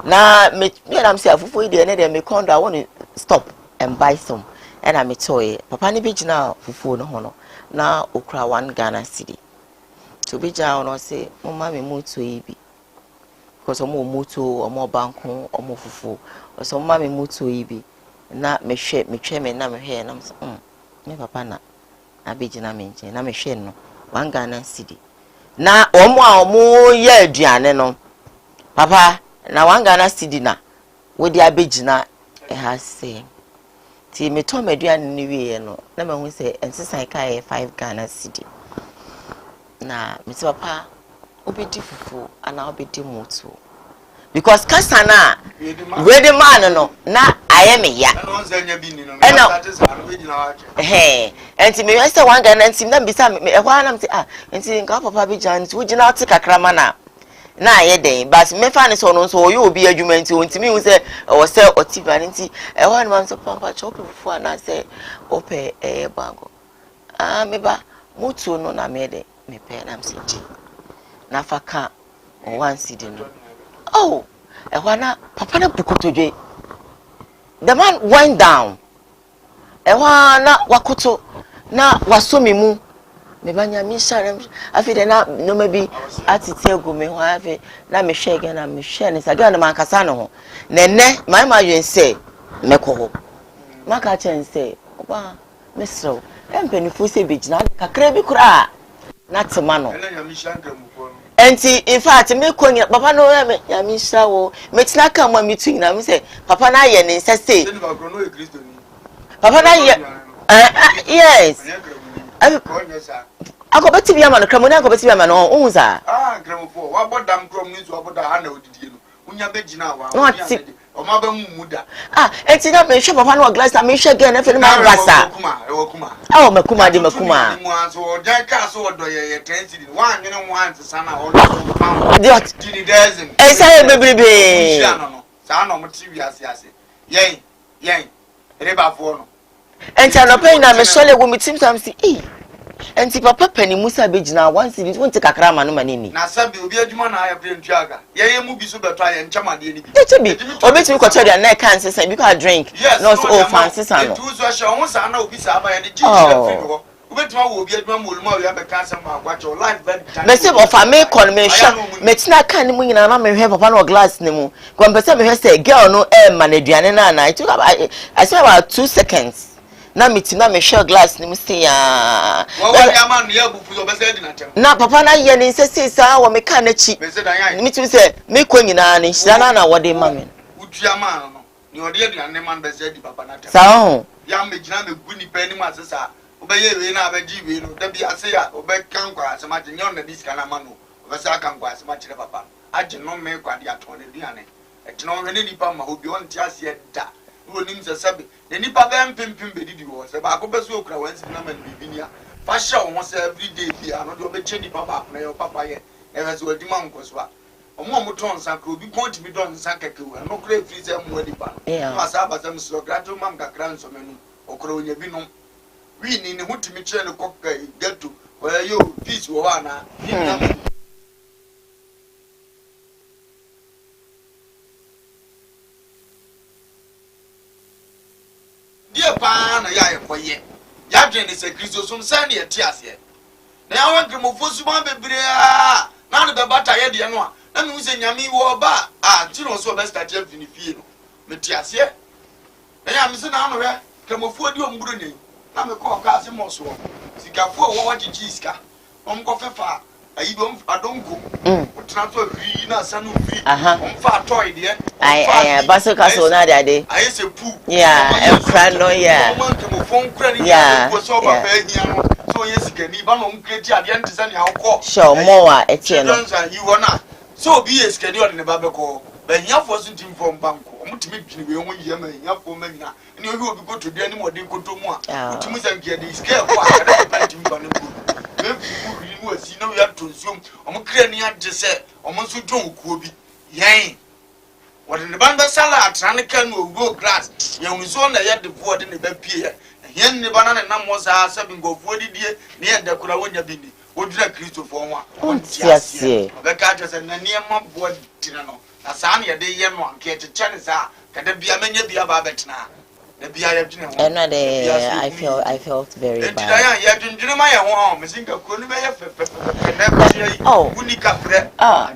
na me am say afufo de na de me condo I want to stop and buy some and I me toy papa ni bi gina fufu no hono na okra 1 Ghana cedi to be down or say mama me moto ibi because omo moto omo banko omo fufu or so mama me moto ibi na me hwe me na me hwe na me papa na abegina me nche na me hwe no 1 Ghana cedi na omo ye aduane no papa na 1 Ghana cedi na we di abegina e ha say ti me to meduane ni wie no na me hu say ensesan kai 5 Ghana cedi na me say papa obedi fufu ana obedi moto because kasa na ready man no na aye me ya enti me say 1 Ghana enti na bisa me ehwa na me say enti nka papa be jan enti wo gina oti kakrama na aye den but me fa ne so no so oyo obi adwuma enti ontimi hu say o say otiba enti ehwa na man so papa chop fufu ana say ope bango me ba moto no na me de me pe na me say na faka o 1 cedi no oh ehwana papa na bukotodwe the man went down ehwana wakoto na wasomi mu me banya mi share afi de na no maybe atitegu me ho afi na me hwe again na me hwe ne saga na man kasa no ho nenne my imagine say meko ho maka chen say oba mesro empenifu se bigina kakra bi kura na tema no enti in fact me konya papa no ya mi sha wo metina ka ma mi twin na me say papa na ye ne nsa say papa na ye yes akobeti bi ama no kramo na akobeti bi ama no unza kramo fo wa bodam krom ni so aboda ha na odidie no unya begina wa Oma ba muda. Ah, enti na me hwe papa na glass na me hwe again na fe na gasa. Kuma. Ah, makuma di makuma. Mu anso odan ka so odo ye 10 cedi. Wan nwene mu anse sana o pound. Diot. Dini dozen. E say bebrebe. Nsia no no. Sa na mo ti wiase ase. Yen. Reba fo no. Enti anope na me sole go mitim sam si enti papa pani musa begina once it won't take akra ma no manini na sabi obi adwuma na ya prentu aga ye mu bi so beto aye nchamade ni bi echebi obetimi ko tell na can say because drink no so fancy san no tu so sha won sa na obi sa ba ya de ji free ho obetima wo obi adwuma mo oluma ya be ka asem agwacho life bed me say of me kon me sha me tina kan ni mu nyina na me hwe papa no glass ni mu ko mpese me hwe say girl no ma na aduane na it took I say about 2 seconds na mitima me share glass ni msi ya na papa na ye ni sese sa wo me ka na chi mitim se me ko nyina ni hira na wo de ma me utua ma no ni ode aduane man be se di papa na tem sa ho ya me gina me gu ni pa ni ma sesa obeye we na abaji we no da bi ase ya obeka nkwa asema gye na disika na ma no obesa aka nkwa asema kire papa agye no me kwa de ato ne duane etino hwe ni pa ma obi on ti ase da wonim se sabe ne nipa be mpempem be didi wo se ba ko beso okura wansi na man bibinia fa sha wo se every day bia no de obeche nipa ba na yo papa ye e be so adima nkoso a omo ton san kro bi konti bi don san keke wo no kra free se mo adi ba ma sa ba sam so grato mam kakra nso menu okura onya bi no wi ni ne hutimi kire ne kokka geto wo yo peace wo ha na die pa na ya ekoye ya dwen ne se Kristo sum san ne yeti ase na ya wan kremofo suma bebre a na ne be bata ye de no a na me use nyame wo ba a ti no so be start ya fini fie no me ti ase na ya me se na no hwe kremofo di omburo nyi na me ko ka ase mo so sikafo wo wa gigi sika omko fefa ayi do adonko transfer free na sanu free omfa toy de ai baso kaso na de ade ayi se pu yeah e kra no yeah so yes gani ba no mkreti ade ante sani akọ sure more etie no so bi yes gani ode ne ba beko ba hiafo so ntim from banko omutimi dwini we ho yema hiafo magina ni obi obi go to bia ni modin koto mu a otimi zankia de scale ko akada pentim ba no we wasi no ya tonsuom omkra ni age se omonso don kuo bi yen wode ne ban be sala atrane kan no go glass yen so na ya de board ne ba pie yen ne bana ne nam wosa sabi ngofuo didie ne ya de kura wonya bi ni odura Kristo fo ho a ontiasie be ka je se na ne ma board tina no na sa na ya de ye no anke cheche ne sa kada bia menya bia ba betina na bia ya dwene ho and I felt very bad ya dwene ma ya ho me singa ko ni be ya fe na ba yi unika pre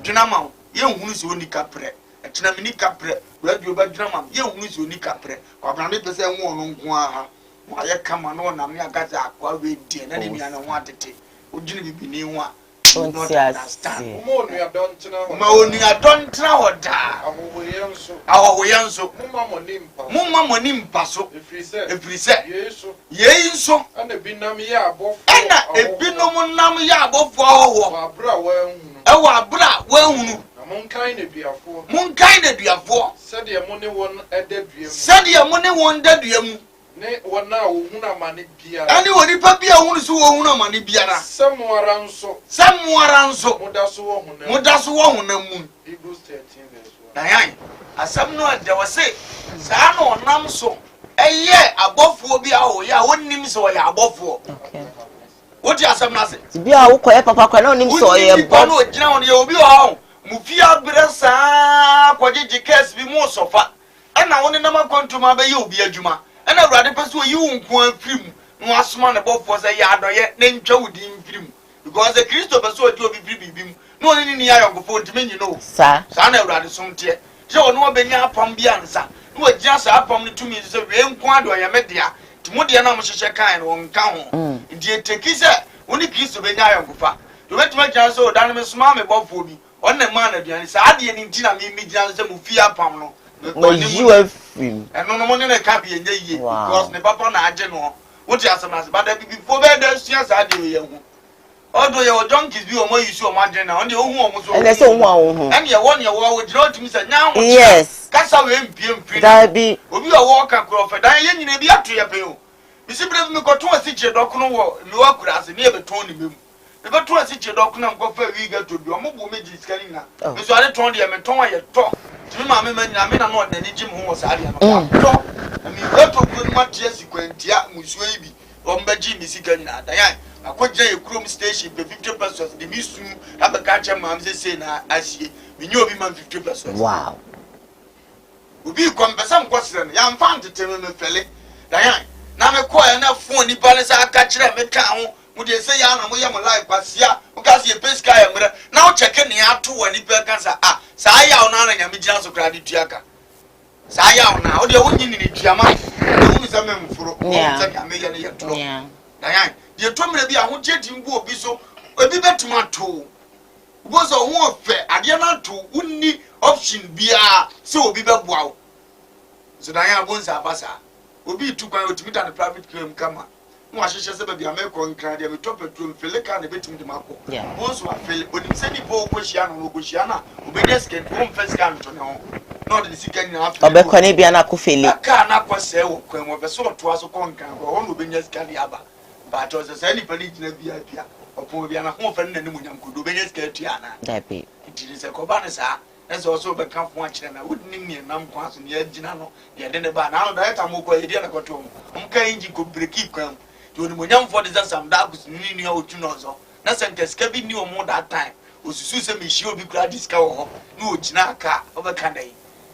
dwene ma ye hunu so unika pre etina mini kapre radio ba dwene ma ye hunu so unika pre kwa bra me pese ho no nko aha mo aye kama no na me agaza akwa we die na ne mia na ho atete odwene bibini ho a ontiasie ma oni adontra hoda awo yenso mumma moni mpaso efrise yeso ana binam ya abofo ebinom nam ya abofo ho ewo abra wanhunu munkan na duafo sede mo ne won daduamu ne wona wo hunu amane bia ani woni pa bia hunu so wo hunu amane bia na samuara nso muda so wo hunu mu Hebrews 13 verse 1 na yan asam no ade wose saa na onam so eye abofo bia ho ya wonnim so ya abofo okay wodi asam na se bia wo koye papa kwa na onim so ye bo no gina won ye obi ho mu fia bresa kwagye case bi mu sofa ana woni na makontuma be ye obi adwuma ana awrade peso yi wonko afrim no asoma ne bofo say ya adoye ne ntwa wudi mfrim because the Kristo peso odi obi bibim no oni ni ayongofo ntime nyi no sa na awrade somte je ono obenya apam bia nsa no agina sa apam ne tumi se we nko adoye media timode na mo hyehye kan no nka ho ndi eteki se oni Kristo benya ayongofa do betima gyan so dan me soma me bofo bi onna ma na duane sa ade ni ntina me gyan se mu fi apam no no you have film eno no mo ne ka bi enye yie because ne papa na age no what you asem as but before be da sua sa de ye hu Although your junkies be or more you so much now, on the own almost. And that's all one. And you want your war with not to miss a now. Yes. Cassa will be That be. Will you walk across a dying in a beer to your bill? Missy Brave me got to a city document war, you walk grass and never told him. Never to a city document go for we get to be a mobile magic scanning now. Miss I told him and told you talk. To me, mamma, I mean, I'm not the Jim who was I am. I mean, what to good much yes, you can't yet, Muswabi, or Majim is again. I could say a chrome station, the 50%, the miss soon have a catcher, mamma, say, I see, we knew him 50%. Wow. We be come some question, young fan to tell me, felly. Diane, now I'm a quiet enough for any balance I catch them, a town. Would you say, I'm a life, but yeah, because you're best guy. Now checking the out to any cancer. Ah, Saya on an Amijan of credit Jaka. Saya now, the only in the Jama, the only some for a million year. Diane, you told me that I won't get him go be so a bit better to two. Was a warfare, I did not to only option be so be wow. So Diane wants a bassa. Will be too quiet to meet on the private claim come on. I should say, the American crowd, the top of room, Felica, and the bit of the Marco. Once I feel when you send the ball, Oceana, obedience can home first come to know. Not the second after. Obequanibiana Kufili. I can't was say, when we saw to us a conquer, or only Benes Caliaba. But as any police in a VIP, or Poviana home for the Munam could do Benes Catiana. That be. It is a Cobanesa. That's also become watching, and I wouldn't need me a numb class in the Edginano. The Adena Banana, that I'm okay, Diana Cotum. You could break them. To the Munyam for this, some dogs, Nino Tunozo. Nothing can scabby new more that time. Was Susan Michio be glad this cow, no Chinaka, over Canday.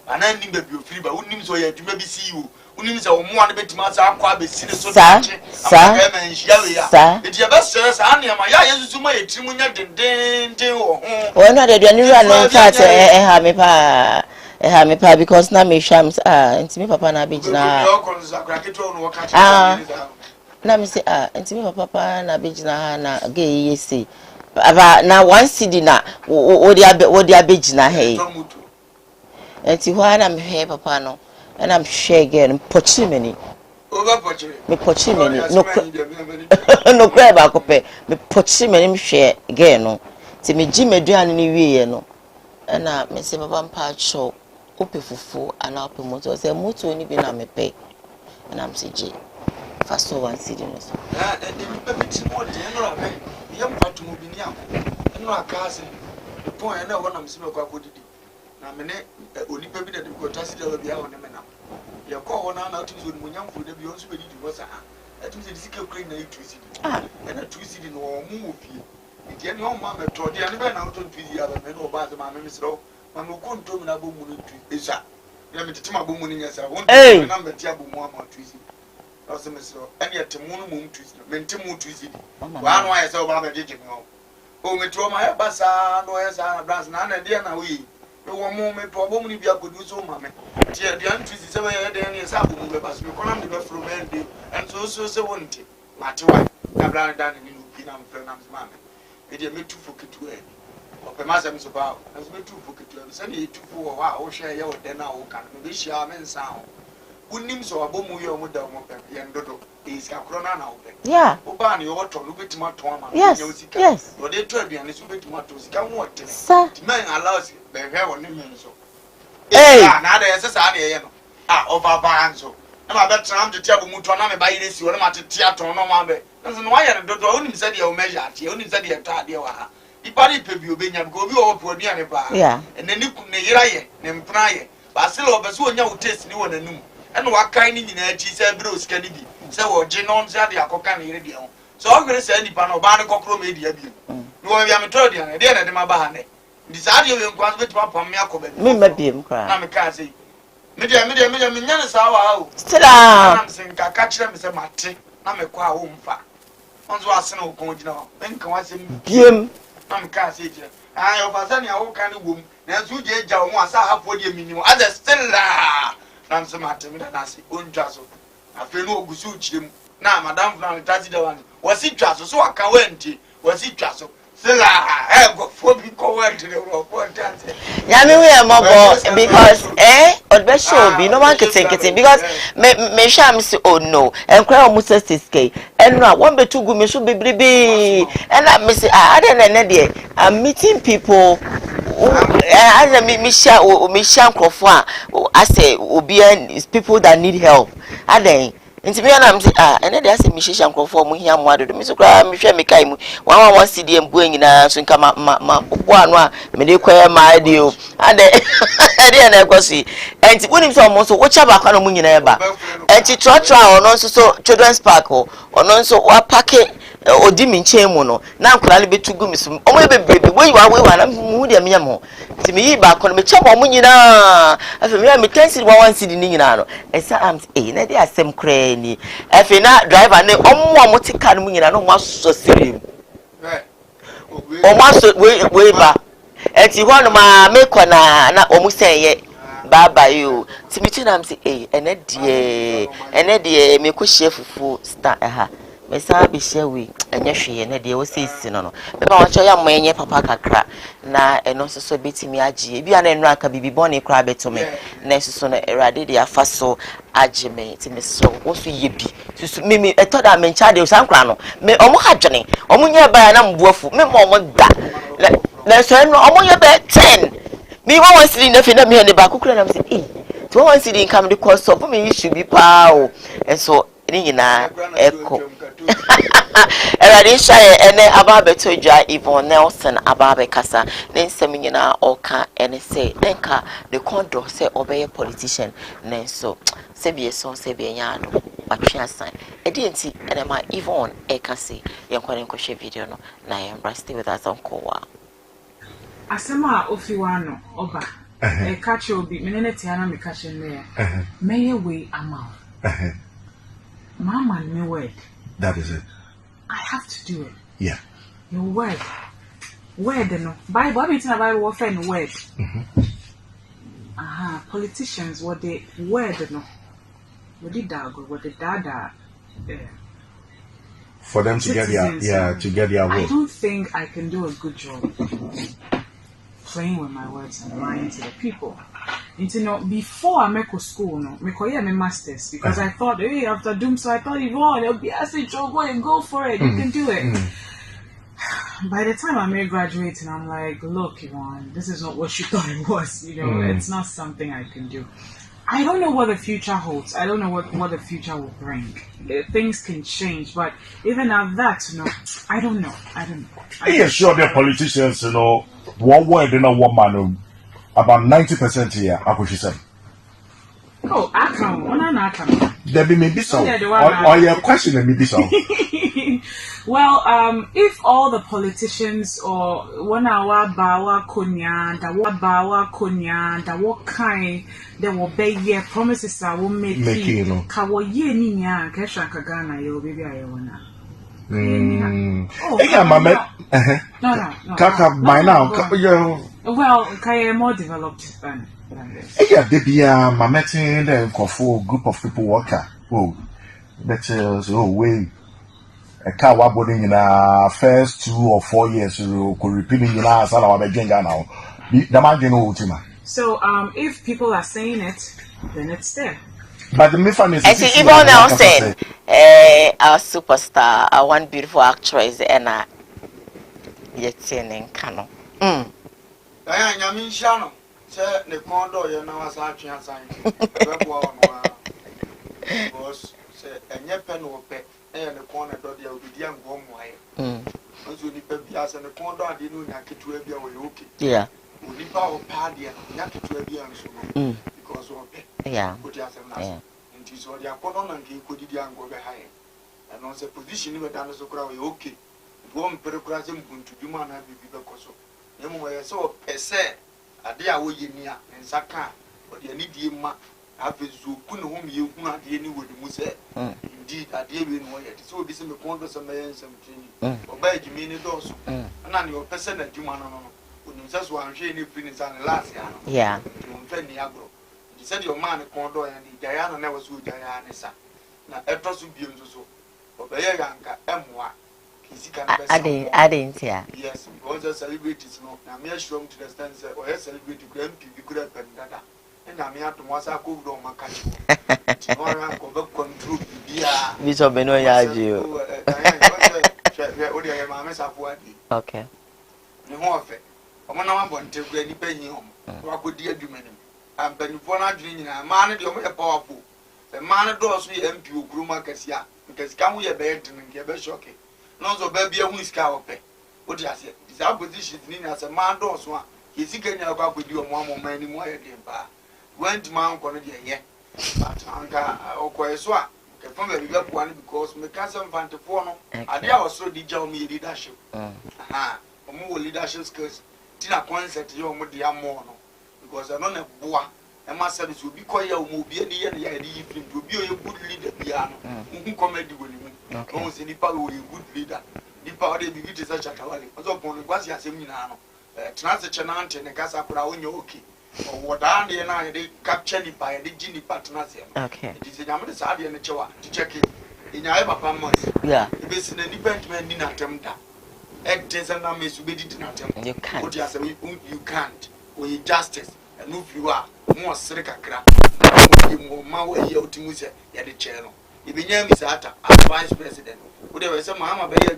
And I need to be free, but wouldn't so yet to maybe see you. Wouldn't so one bit master, Quabe, sir, it's your best, sir. I am my eyes to my Timunya, well, not that you run no pa because now me shams and me papa na bijina na me say and me papa na bijina na ge yesi aba na one city na wo dia bijina he enti ho na me he papa no and I'm share again pochimeni me pochimeni no kra ba kope me pochimeni me share again no ti me ji meduane ni wiye no na me say papa mpa cho ope fufu ana ope moto say moto ni bi na me pe na am say je fast one city no so and the bit more general me yam patu mo bi ni am no aka say the point na wona me say me kwa kodidi na me ne onipa bi na de ko tasi de bi a wona me na ye ko wona na tu so munyam fu de bi on so be di wo sa atu say disike kra na itu city na tu city no mu ofie nti ene o ma me to de ane be na to tu ya be no ba se ma me misro ma me ko nto me na bo mu no tu esa ya me tete ma bo mu ni nyesa won na me ti abo mu ama tu city o se misro ene ye temu no mu tu city me ntemu tu city wa no aye se o ba be jeje me o me to ma ya basa no ya sa na brans na na de na wi me wo mu me to bo mu ni bia kodu so ma me ti e de an tu city se we ye de ne sa bo mu be bas me ko na me be fro me de and so se wonte ma ti wa na bran dan ni no bi na me fre na me ma me e de me tu fo ketu e o pe ma se me so ba na me tu fo ketu e se ni tu fo wo a wo hwe ye wo de na wo kan me be hia me nsa ho unim so abo mu ye o mu da mo pe ye ndodo e iska krona na wo pe yeah o ba ni wo to no betima to ama yes yes o de to aduane so betima to sika ho ote ti men allows be hwe wo ni men so eh na da yesa sa na ye no over banzo na ma be tram de tia bo mu to na me ba yire si wo na ma te tia to no ma be nso no wa ye ndodo onim se de o measure ati onim se de ta de wa ha ipari pe bi obenya bi obi o po aduane ba ene ni ku ne yira ye ne mpna ye ba se lo be so onya wo taste ni wo nanum ene wa kan ni nyina achi se bre o sika ni bi se wo je non se de akoka ne yire de ho so o gere se ni pa no ba ne kokro me dia bi ni wo bia me to de ne de na de ma ba ha ne ndi sa de we nkwa so betima pam me akoba me ma biem kra na me ka se me nyane sa wa ha o stila na me se nka ka kire me se mate na me kwa wo mfa onzo asene wo kon gina ho enka wa se biem na me ka se je ayo fa ni awo kan wom na nso je ja wo asa hafo de minimo as stila na me se mate me na se onja so afi no ogusu chirem na madam fran tazi da wan wasi twa so aka wenti wasi twa so Yami we are mobile because or show be no one can because me sham say oh no and cry almost 6k and no one be too good me should be and I miss I don't know I'm meeting people as me share crofwa I say obi people that need help are they nti me na me say ene dey say me hihia nkrofo mu hia mu adodo me so kra me hwe me kai mu wan CD mbu nyina so nka ma bo anu a me dey kwaya ma ade o ade ade na ekosi enti woni so mo so wo cha ba kwa no mu nyina eba enti trotro ono so children's park ono so wa parke odi mi nchen mu no na nkura le betugu mi so omo bebebe we wa na mu de me yam nti me yi ba kwa no me cha mo nyina afa me tensi wan CD ni nyina no esa am na dey asem kra ni efe na driver ne omo tika no nyina no mo aso sirim omo aso we ba enti ho no ma me kona na omo senye baba yo timiti na am say ene de me ko hye fufu star ha me sa be hye we enye hwe ene de wo sesi no no me ba wacho ya mmenye papa kakra na eno so betimi agye bi ana enu aka bibi bone kra beto me na so no erade de afa so agye me ti me so wo so ye bi so me etoda me ncha de san kra no me omo hadwene omo nya ba na mbuafu me mo omo da na so eno omo ye be 10 me wan see na fi na me ne ba kukura na me say to wan see income the cost of me issue bi pa o and so ni nyina eko erade shaye ene ababe toja Yvonne Nelson ababe kasa ne nsem nyina oka ene say nenka the condo say obey politician ne so se bi so se bi nya no atwe asan edi enti ene ma Yvonne eka say yenkwane nkohwe video no na yembra stay with us on Koowaa asema ofiwano oba catch obi menene tiana me catch me meye we ama mama me word that is it I have to do it your word no bible be tin bible wo friend word politicians what they word no what did dago what the dada for them to get their word. I don't think I can do a good job playing with my words and lying to the people. And you know, before I make school, no, I my masters because I thought, hey, after doom, so I thought, Yvonne, it'll be as a job, go for it, you can do it. By the time I may graduate, and I'm like, look, Yvonne, this is not what you thought it was. You know, it's not something I can do. I don't know what the future holds. I don't know what the future will bring. Things can change, but even at that, you know, I don't know. Yeah, sure, the politicians, you know, one word in a woman, about 90% here, I push say. Oh, I can. There be maybe some. Or your question maybe some. Well, if all the politicians or 1 hour bawa konya, that what kind they will be here promises I will make you. Kawo ye ni nya kesha kagana yo baby ayona. Yeah, mama. No. Kaka by now. Well, kaya more developed than this. Yeah, they be mama tin the group of people worker. Oh, that's way. A car waboarding in first 2 or 4 years could repeat in our son or now. The man ultima. So if people are saying it, then it's there. But the myth is I see Yvonne Nelson, our superstar, our one beautiful actress, and yet in Kano. I mean, Shano, say the condo, you know, as I can sign. Was a pen or pet. And the corner door there will be young home wire. Once you nip as and the corner, I didn't know to be okay. Yeah. We nip our party and not to be on because of it. Yeah. Put us and tis all your corner and he could young go behind. And on the position you were done so crowd okay. One percrasm to do man have be because of them so per se a dear way near and Saka, but you need him. After Zukun whom you not any would muse. Indeed, I deal with one yet. So this is a congress of my some training. Or by Jimmy also. And then your person that you man would just one shady finish on last year. Yeah. You offend the agro. You said your man a condo and the Diana never saw Diana. Now, a trust would be so. Or by a yanka, M1. I didn't hear. Yes, because the celebrities know. Now me show them to the stand say, "Oh, yes, celebrity MP be good at pendada." And I me have to once I go down my catch. Tomorrow I go back control bia. Bishop Beno Yaji. Okay. The whole of it. I'm not want to go any penny home. What could dear do many? I'm penny for not drinking a man the only powerful. The man does we MP grew markets ya because come we a bed and get a shocking. No, so baby, a whisk out. What do you say? This opposition is as a man does one. He's seeking your back with you one more many more than bar. Went to Mount Conadia, yeah. But Anka or Quayswa, from the river one because my cousin Fantafono, and they also did join me leadership. Aha, more leadership skills. Tina concert your Modia Mono because I don't have boa. And my service will be quite a movie and the idea to be a good leader piano. Who comedy with him. Okay. Once in the power, a good leader. The power they begin to such a cavalier. As upon the Guasia Seminano, Transit and the Casa Praunioki, or what I they capture the by the Gini partners. Okay. It is a number of Sadia and the Choa to check it in your ever months. Yeah. If it's an independent in attempt. Egg and numbers to be did not attempt. You can't. What you can't. Or you justice. And if you are more Sreka crap, more Mawa Yotimus at the channel. If you name is at vice president, whatever some mamma be a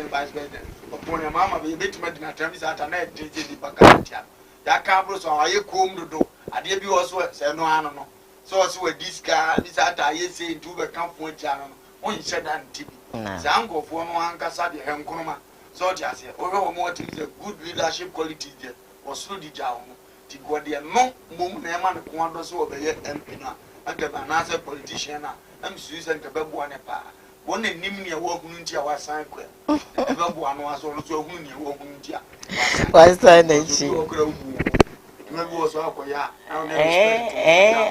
vice president, upon your mamma be a bit of a terms at a net, the Bacatia. That campus or I come to do, I did you also say no animal. So as well, this guy, this at I say to the camp with Channel, only said that TV. Zango for one Casadia Hemcoma. So just say, over more things, a good leadership quality there was through the Jao. Tiguadia no mum neman quando so be empina anga banasa politician am Susan Kababuane pa one nimni a walk nuntia was sign que Kababuan was also huni walk nuntia what's that she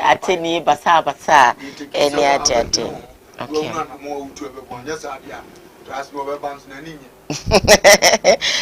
ateni basa any atete okay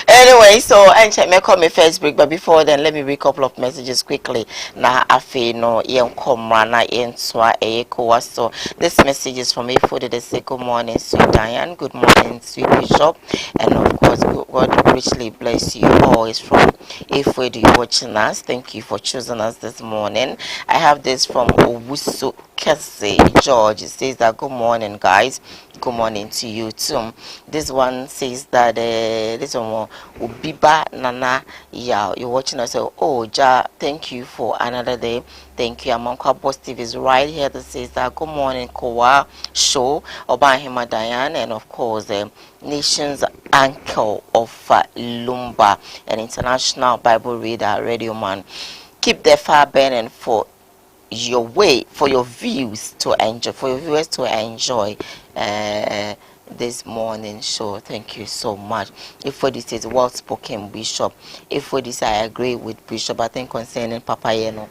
anyway, so and me call me first break, but before then let me read a couple of messages quickly. Na afe no yen komra na yen swa Koowaa. So this message is from Ifo. They say good morning, sweet Diane. Good morning, sweet Bishop, and of course God richly bless you all. It's from Ifo. Do you watching us? Thank you for choosing us this morning. I have this from Owusu Kese George. It says that good morning, guys. Good morning to you too. This one says that this one Ubiba Nana, yeah, you're watching us. So, oh Ja, thank you for another day. Thank you. Amonka Boss TV is right here that says that good morning, Koowaa Show, Obahima Diane, and of course Nation's Uncle of Lumba, an international Bible reader, radio man. Keep the fire burning for your way, for your views to enjoy, for your viewers to enjoy this morning show. Thank you so much. If for this is well spoken, Bishop. If for this I agree with Bishop, I think concerning Papa Yeno,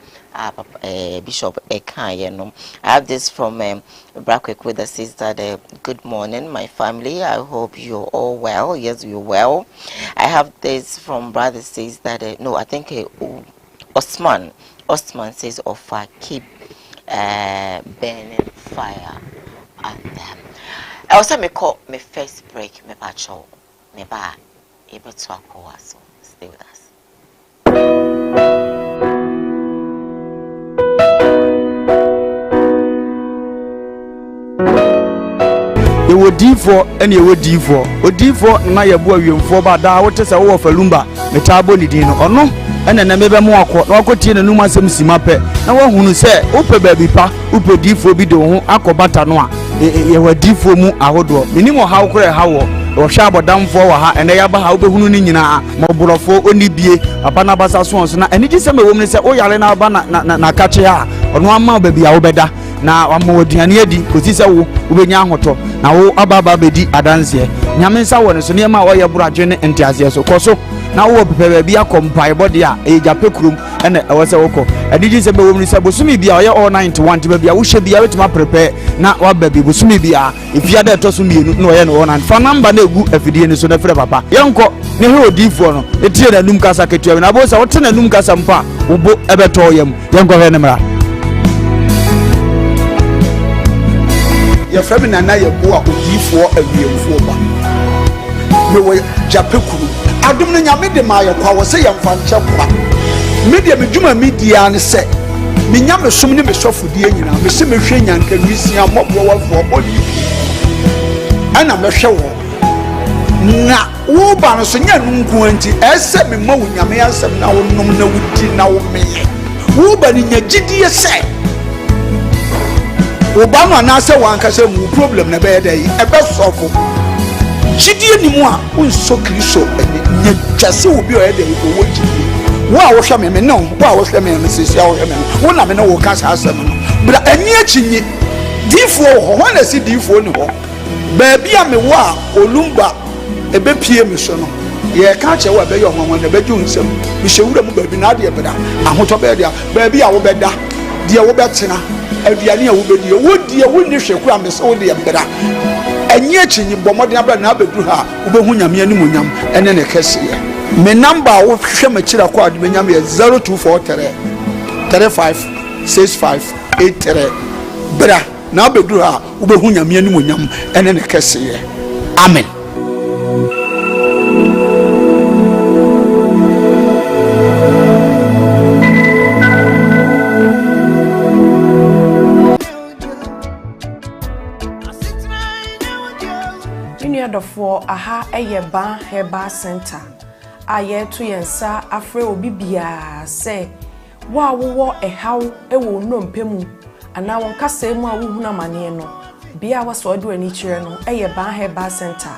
Bishop Ekayeno. I have this from Brackwick with the sister. Good morning, my family. I hope you're all well. Yes, you're well. I have this from brother says that no, I think Osman says offer keep burning fire at them. I also may call me first break, me patrol, me ba able to Koowaa, so stay with us. You would D4 and you would D4. Or D4 na ya bua you for ba da what is a war for lumba, metabo ni dino or no. And then maybe more quote, no quote in a numa sem simape. Now one who say, Upe baby pa, Upe D4 bido, Akobata noa, ye were D4 mu ahodo. Minimo how could how or shabo down for her and they have how be hunina, Mobulofo, only be a banabasa swans. And it is some woman say, oh, Yalena Bana na catch ya, or no more baby, Aubeda. Na amodiania di kosisa wo ubenya hoto na wo ababa bedi adanse nyamensa woni so niema oye buradwene entiase so koso na wo pepe bia kompai body a ejape krum ene ewose woko adiji se be wo mri se bosumi bia oye all 91 te bia wo hye bia wetima prepare na wa baby bosumi bia efia da to so mienu na oye no na fa number na egu afidie ni so na frɛ papa yenko ne he odifo no etie na num kasa ketua na bo se wote na num kasa mpa wo bo ebeto yam yenko he ne mra your family na ye boa odifo awiemfo ba me wo japekuru adom no nyame de ma yekwa wo se yemfa nche kwa media medwuma media ne se me nyame som ne me sofodie nyina me se me hwe nyanka nwisia mobro wafo bodi ana me hwe wo na wo ba no so nya nunku anti ese me ma wo nyame asem na wo nom na wudi na wo meye wo ba ni nya gidie se wo ba no na se wan ka se mu problem na be dey e be sofo gidie ni mu a unso kristo nya twase wo bi o dey ko wo gidie wo a wo hwe me no wo a wo hwe me sisi a wo hwe me wo na me no wo ka sa asem no bra ani achinyi difo ho ho na si difo ni ho ba bia me wo a olumba ebe pie me so no ye ka che wa be yo honhon na be ju nsem me hyewura mu ba bi na de beda ahoto be dia ba bia wo beda de wo betena aduane a wo bedi wo die wo ni hweku a me so wo de beda anyi achinyi bomode abra na abedu ha wo be hu nyame animu nyam ene ne kese ye me number wo hwe ma kira kwa de nyam ye 0243 356583 bra na abedu ha wo be hu nyame animu nyam ene ne kese ye amen. For aha Eyeba Heba Center. Aye to yensa afre obi bia say wa wo ehaw ewo nnompemu ana won kasa mu a wo huna mane no bia waso do ani kire no Eyeba Heba Center.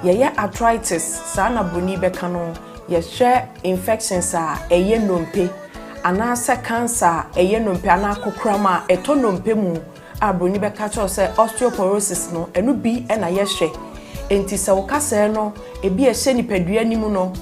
Ye arthritis sa na boni beka no ye hwe infections a eye nnompe ana se cancer eye nnompe ana kokrama eto nnompemu a boni beka cho se osteoporosis no enu bi na ye hwe enti se wokase no ebi ehye nipadua nimu no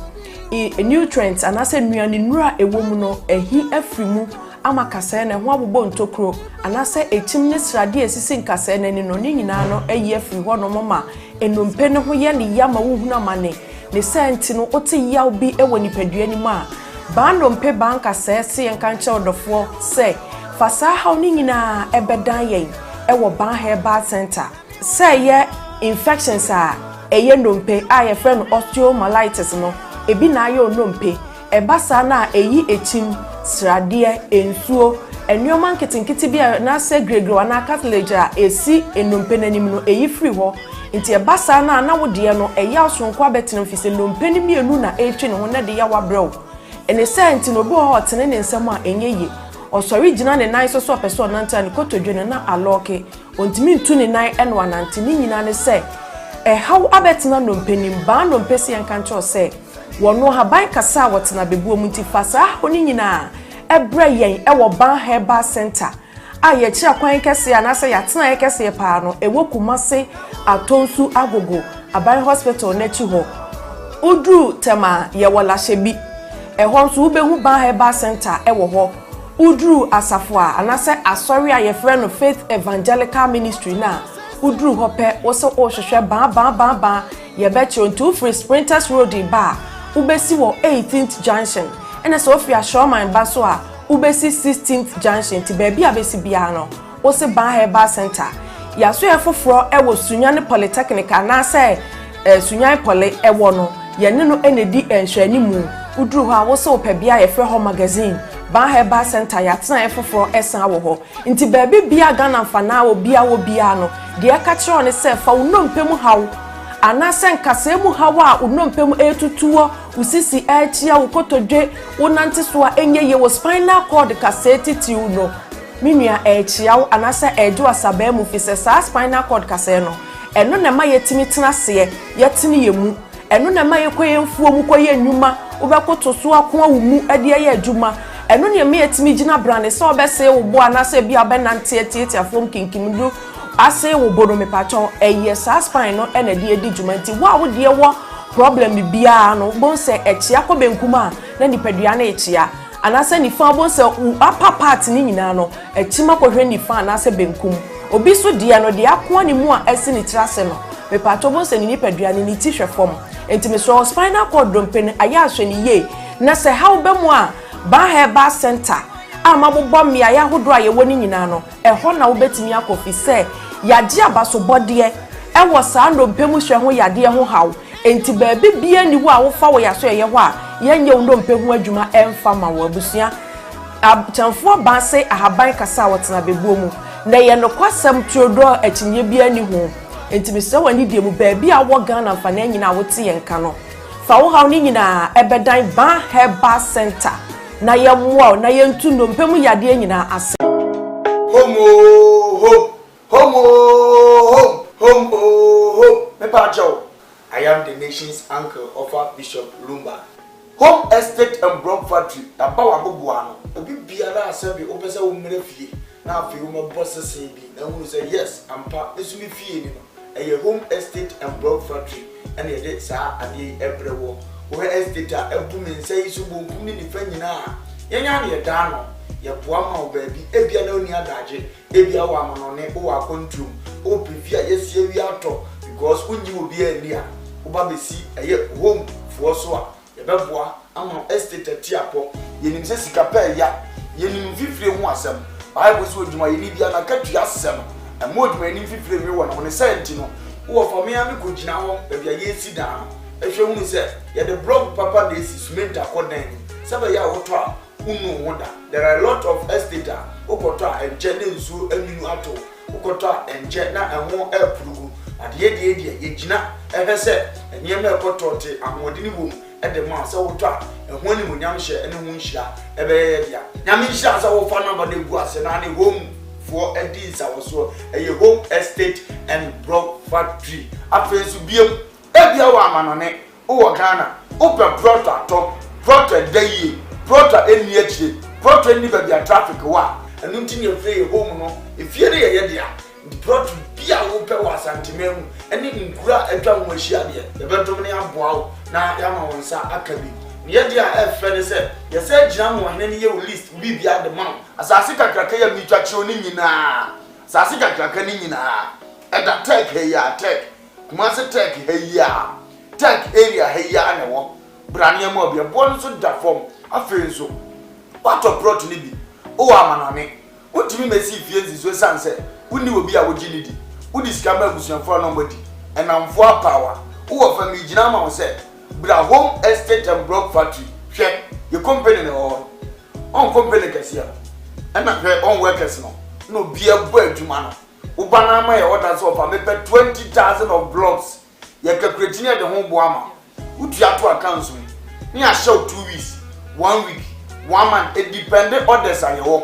nutrients anase nuane nura ewomu no ehi afrimu ama kase na ho abobɔ ntokro anase etim ne srade esisi nkase na ni no ni nyina no eyi afri ho no mama enompe ne ho ye ne yama wo huna mane ne senti no ote yaw bi ewo nipadua nimu a ba nompe ba nkase se yenka nche odofo se fasa ha ni nyina ebedan yen ewo Ba Heba Center se ye infections a eye nnompe a ye friend osteomyelitis no ebi na ayo nnompe ebasa na eyi echim srade ensuo enwoma nketinketi bia na se gregro na cartilage a esi ennompe nanim no eyi free ho nti ebasa na wode no eya osonko abetenam fise nnompe ni mienu na etwe ne ho na de ya wabrew ene senti no bo ho tene ne nsem a enye osori gina ne nan so person nanta ne kotodwe na aloke ontimi ntu ne nan eno anante ni nyina ne se how abetena no mpanim ba no mpesi enka ncho se wono haban kasa wotena bebuo mu ntifasa oni nyina ebre yen ewo Ba Heba Center a ye kira kwan kese anase yatena ye kese pa no ewo Kumase Atonsu Agogo Aban Hospital nechi ho udru tema ye wola shebi ehon nso ubehu Ba Heba Center ewo ho udru asafo anase asori a ye frɛ no Faith Evangelical Ministry na udru hope wo hwehwe ba ye bechi onto free Sprinters Road ba ubesi wo 18th junction ene so ofia Showman ba so a ubesi 16th junction ti ba bia besi bia no wo se Ba Heba Center ya so ye foforo ewo Sunyane Polytechnic na se Sunyane Poly ewo no ye ne no enedi enhwani mu udru ho a wo se opabia ye frɛ ho magazine Ba Heba Center ya tena efoforo esan wo ho nti ba bia Ghana mfana wo bia no de aka kire on se fa unompemu haw ana sen kase mu hawa unompemu etutuo usisi echia ukotodwe unanti so a enye ye wo spinal cord kase titiu no minua echia ana se ejo asaba mu fise sa spinal cord kase no eno na ma yetimi tena se yetini yemu eno na ma yekoye mfuo mu koye nnuma ubekoto so akwa wo mu ade ye adwuma eno ne me yetimi gina brand se obese wo bo ana se bia benante etieti afom kinkimdu ase wo bodo me pacho eye sa spine no ena de edi dwumanti wo de wo problem bia no bon se echia ko benkuma na nipadua na echia anase ni fa bon se upper part ni nyina no echima ko hwe ni fa anase benkum obi so de no de akwa ni mu a ese ni trase no me pacho bon se ni nipadua ni ti hwe fom enti me so spinal cord dompen aya ahwe ni ye na se how be mu a Ba Heba Center amabobọ mmia ya hodo a ye woni nyina no eho na wo betimi akofi se yade abaso bode ewo saa ndompemu hwe ho yade ho haw enti baabi bia ni wo a wo fa wo yaso ye ho a yenye wo ndompe ho adwuma emfa ma wo abusua chamfo ba se ahaban kasa wotena bebuo mu na ye no kwasam tuodo akinye bia ni ho enti mese wani die mu baabi a wo Ghana fa na nyina wote ye nka no fa wo haw ni nyina ebedan ban herbal center na ye mwa na ye ntu ndompe mu yade nyina ase home. Mepa Joe, I am the nation's uncle of Bishop Lumba. Home estate and broad factory. Abawa bubuano. Ebi biara asabi opesa umre fie. Na afi uma bossa sebi. Na unu say yes, ampa esumi fie ni no. Eye home estate and broad factory. And ye de sa ade ebrewo. Wo estate a ebu men say so bonkum ni nifa nyina. Yenya na ye da no. Ye boa ma obabi ebia na oni adaje. Ebia wa amonone o wa kontrum. O previa yesie wi ato because unyi obi ani a oba besi eye home fo so a yebeboa ama estate atiapo yenim se sika pa ya yenim fifire hu asem bible so odwuma yeni bia na katua asem emo odwuma yenim fifire mi wona wona senti no wo for me ami ko gina ho bia yesi da ehwe hu se ye the blog papa dey cement akodan sebe ya woto a unu woda there are a lot of estate okoto a enje ne nsu aminu ato okoto a enje na enwo eprugu ade ye gina ehese enyema ekoto te amodini bom ede ma se woto a eho ni munyam hye ene hu nhira ebe dia nyam nhira se wo fa number de gu ase na ne home for edins awoso eye home estate and block factory afensu biem ebia wa amanone wo Ghana ope prota to prota dayi prota eni akire prota ni ba bia traffic wa enu ntini efre home no efie ne ye dia prota bia wo pe wa santimemu eni nkura atwa nwahia de ebetom ne aboa na ya ma wonsa akabi ye dia efre ne se ye se gina mo hene ne ye list bi bia de man asase kakraka ya mitwa kire oni nyina asase kakraka ni nyina eda tech he ya tech kuma se tech he ya tech area he ya ne wo brania mo bia bon so da form afenso wato prot ni bi o amanane wotimi mesi fie nzizo sanse woni obi a wogini di wodi sika ma busuafo no mbodi enamfo apawa wo fa mi gina ma wo se bra home estate and block factory hwe ye company ne on company kasia ena hwe on workers no bia bo adwuma no wo bana ma ye order so fa me pe 20,000 of blocks ye calculate ne de ho bo ama wutu ato accounts ni a show 2 weeks 1 week 1 month it dependent orders are your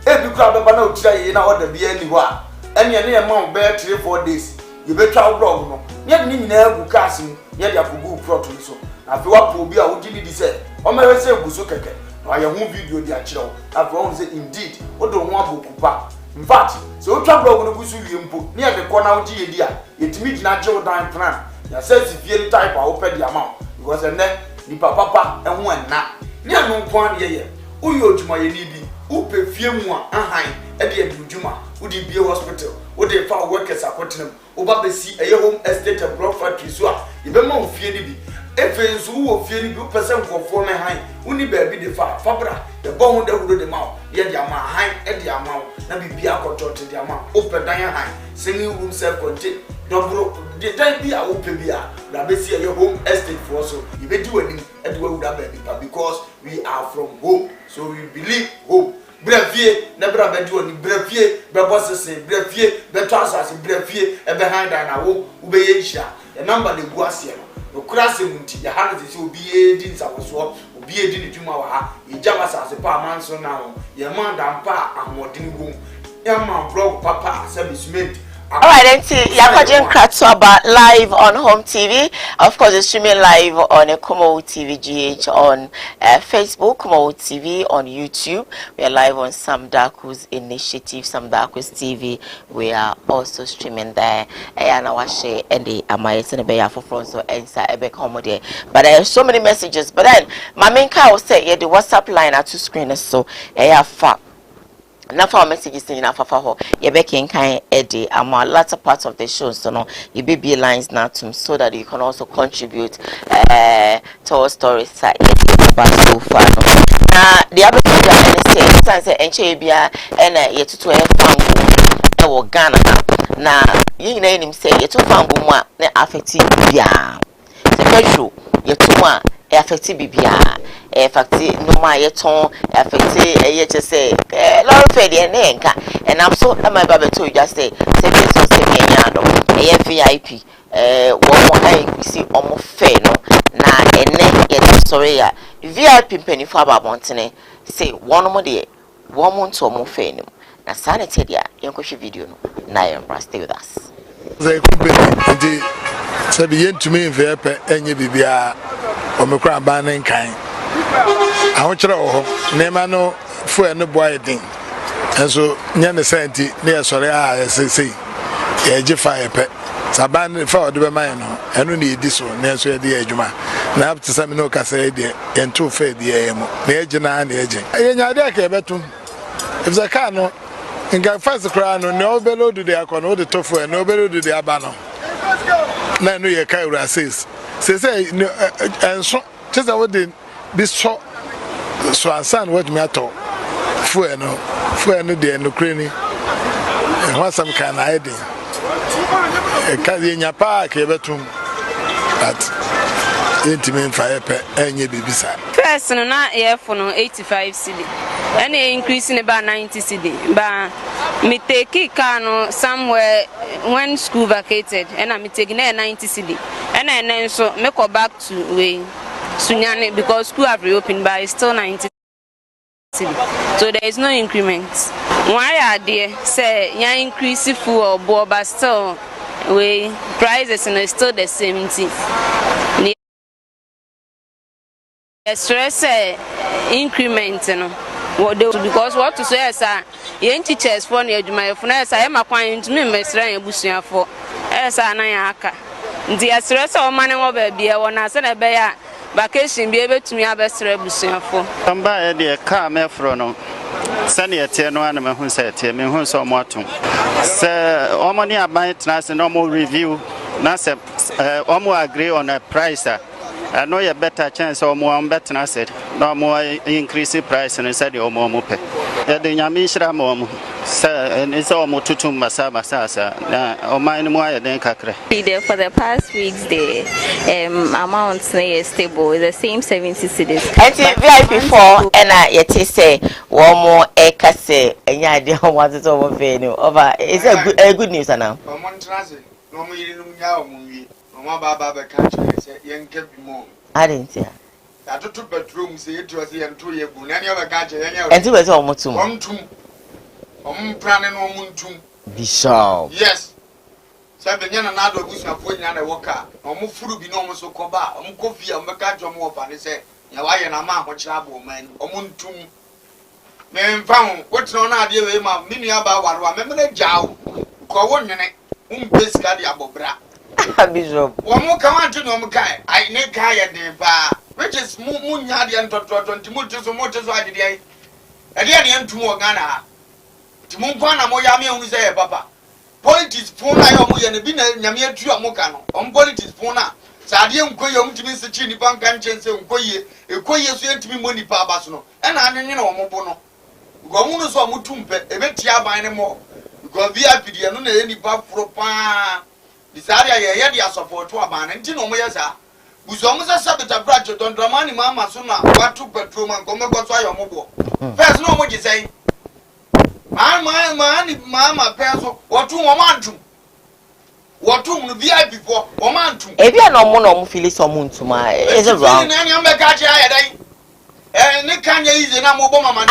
ebi kura beba na otira ye na order bia ni ho a ene ne ye ma be 3-4 days you betwa blog no ye ni nyina agu cars mu ye dia kugu prot so na fe wa po bi a wodi ni di se o ma we se gu so keke na ye hu video di a kire wo afi won say indeed o do ho abokupa in fact so o twa blog no gu so wie mpo ne ye de ko na wodi ye di a yetimi gina je dan plan ya say si fie type a wo pe di ama because ene ni papa ehun enna ni anu kwan ye uyo odwuma ye ni bi upe fie mu a ahan e de adwuma udi bie hospital udi fa workers akotenam oba besi eye home estate and block factory so a ye be ma ofie ni bi efe nso wo fie ni bi upese nkofo me han uni ba bi de fa fabra ye bo hu de huro de ma ye de ama han e de ama na bibia akotote de ama upe dan han singing room self contained dobro the time bi a upe bi a na be see eye home estate for so ye be di wani e de wa ba because we are from home so we believe home brefie na bra be di oni brefie be bossese brefie be transas brefie e be handa na wo ube ye hia e number de gu ase no krase munti ya hana se obi e di nsawoso obi e di ni dwuma wa ha ye jama sase pa manso na ho ye manda mpa amodin gum ya ma blog papa cement. All right, then Yakojin Kratsoba live on Home TV. Of course, it's streaming live on Koowaa TV GH on Facebook, Koowaa TV on YouTube. We are live on Sam Daku's initiative, Sam Daku's TV. We are also streaming there. And I was share and the Amayes and the for front so answer ebe comedy. But there are so many messages. But then my main car will say, yeah, the WhatsApp line are 2 screens, so yeah, fact. Na for messages in afafa ho ye be kan edi ama latter parts of the show so no you be lines now to so that you can also contribute to our stories side about so far no na the other thing that say enche bia na ye tutu e fangu e wo Ghana na yin na nim say ye tutu fangu mu a na affect bia special yetuma e affect bibia e affect no ma yeton affect e che say lord fed e na enka and I'm so am baba to just say this so say me nyado e VIP wo mo see omo fe no na ene ye sorry ya VIP mpanifo ababontene say one mo de one month omo fe no na sanity dia yenkohwe video no na stay with us. They could be said the to me VIP enye bibia omekra banning kind. I want you to name no for no boy thing. And so near the senti near sorry say ye fire pet. Saban for the man and we need this one near so the edgema. Now to some no cassa and too fair the amo. The edgena and the edging. I ain't betum. If the car no in first crown no below do the acon the tofu and no below do the abano. Now no your Kaira says. Say and so just what did this short so I son what me at all. For no dear no cranny. And what some kind of idea. A carry in your park, a bedroom, but intimate fire pet and you be beside. First, no, not here for no 85 cedi. Any increase in about 90 cedi. But me take a car somewhere when school vacated, and I'm taking a 90 cedi. And then so me go back to way Sunyane because school have reopened, but it's still 90 cedi. So there is no increment. Why are there say you increase fuel or board, but still we prices and still the same thing. The stress increment no what they because what to say sir yen teachers for na adwuma for na sir e makwan ntumi mesra ebusua for sir na ya aka ndi stress o mane wo ba bia wo na se na be ya vacation bi ebetumi abesra ebusua for amba e de ka me fro no sani etie no ana me hu se etie me hu so mo atom se omoni aban tena no mo review na se omo agree on a price I know you better chance or more better said no more increase the price and said or more mope. The Yamishra mom, sir, and it's almost tutum masaba sasa, or mine more than cacre. For the past weeks, the amounts is stable, the same 70 cities. And VIP before, and I yet say one more acre say, and yeah, I don't want it over venue. Over it's a good news now. I didn't say. I took bedrooms, it was the 2 year boon, any other gadget, and two was almost 2 months. Planning on tomb. Bishop. Yes. Seven and another was a point and a walker. Almost full be no so coba, coffee, and Macadam more and say, Yawayan and Amma, what trouble, man, or moon tomb. Men found what's no idea, mini about what remember the jow. Call 1 minute, basically about bra. Bishop. One more come to no Makai. I need Kaya de Ba, which is Moon Yadian to 20 motors or motors. I did. Again, I am to Morgana. To Munkana Moyami, who say, Papa. Politics Pona, and the Bina Yamia Mokano. On politics Pona. Sadium Koyom to Mr. Chini Bankan Chance and Koye, a Koye sent to me money Pabasno, and I didn't know Mobono. Gomuno saw Mutumpe, a bit Yaba anymore. Because VIP, the Anuna any pub for Pa. This area, yeah, they are support to a man and Tino Moyasa. Who's almost a sabbath project on Dramani Mama Suna, what to petrol and come across your mobile. First, know what you say. Mamma, pencil, what 2 momentum. What 2 VIP before momentum. If you are no more, Phyllis or Moon to my is a wrong. And they can't use an Obama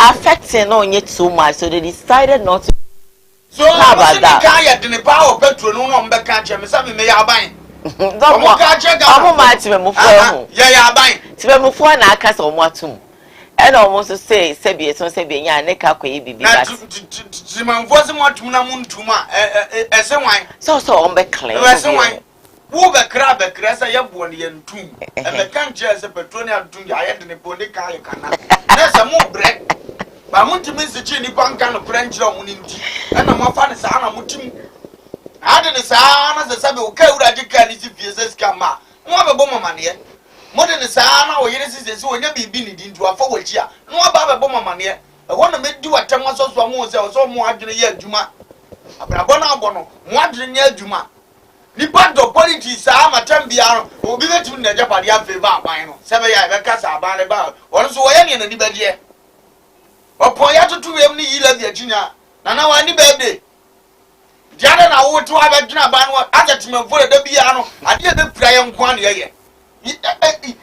affecting on it so much, so they decided not to. So how about that? The power of petrol no back catch me some may are buying. Don't catch a moment to move for. Yeah, buying. To move for an acas or what too. And almost to say, Sebi, so Sebi, ya neka kwe bibi. Simon was more to Namuntuma, as a wine. So on the clay. As a wine. Who the crab, a cressa, yabony and tomb. And the country as a petroleum tomb, I had in a pony car. There's a more bread. But I want to miss the chini bankan of French Romunity, and I'm a fan of Sana Mutim. I didn't say, as a Sabu Kaurajikan is if you say, Scamma. More of a bomber man here. More than the Sana or Yenis is so never been into a forward year. No about a bomber man here. I want to make do a Tamas or more, so more than a year, Juma. A Bono, more than a year, Juma. nipa do politics a matam bia no obi betim na japade afeva aban no sebe ya be kasa aban le ba ono so woye ne na ni badie opon ya tutu wem ni yila bia chinya na wani bebe diana na wo to abedwina aban no ajatimamfo da bia no ade be pira ye nko an ye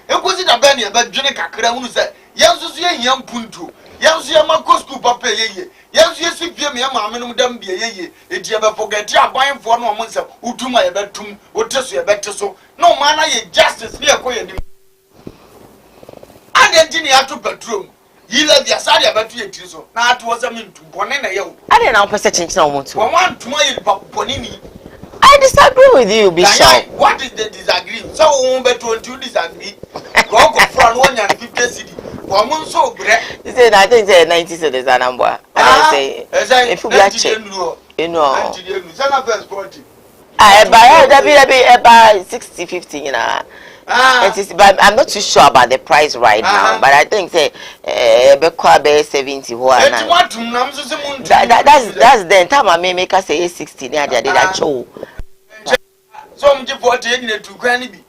ekozi da ben ye bedwine kakra hunu se yensusu ye hia mpuntu yensu ye mako school papa ye yensu ye sipie me ma amenum dam bia ye edi ye be forget aban fo no mo nse utuma ye betum oteso ye beteso no man na ye justice ne ekoye nim ade ntini ato petrol yila bia sade abetu ye tiri so na ato wasa mintu bone na ye wo ade na opese chinchina omuntu wo wan tuma ye bone ni I disagree with you, Bishop. What is the disagree? So we won't to disagree. Go from 150 cedi. Woman so great. You say I think say 90 cedis a number. And I say if you be check, you know. I buy 60 50, you know. But I'm not too sure about the price right now, but I think say be 70 that's the time I may make us say 60 near the that show. So I'm just 40 to granny be.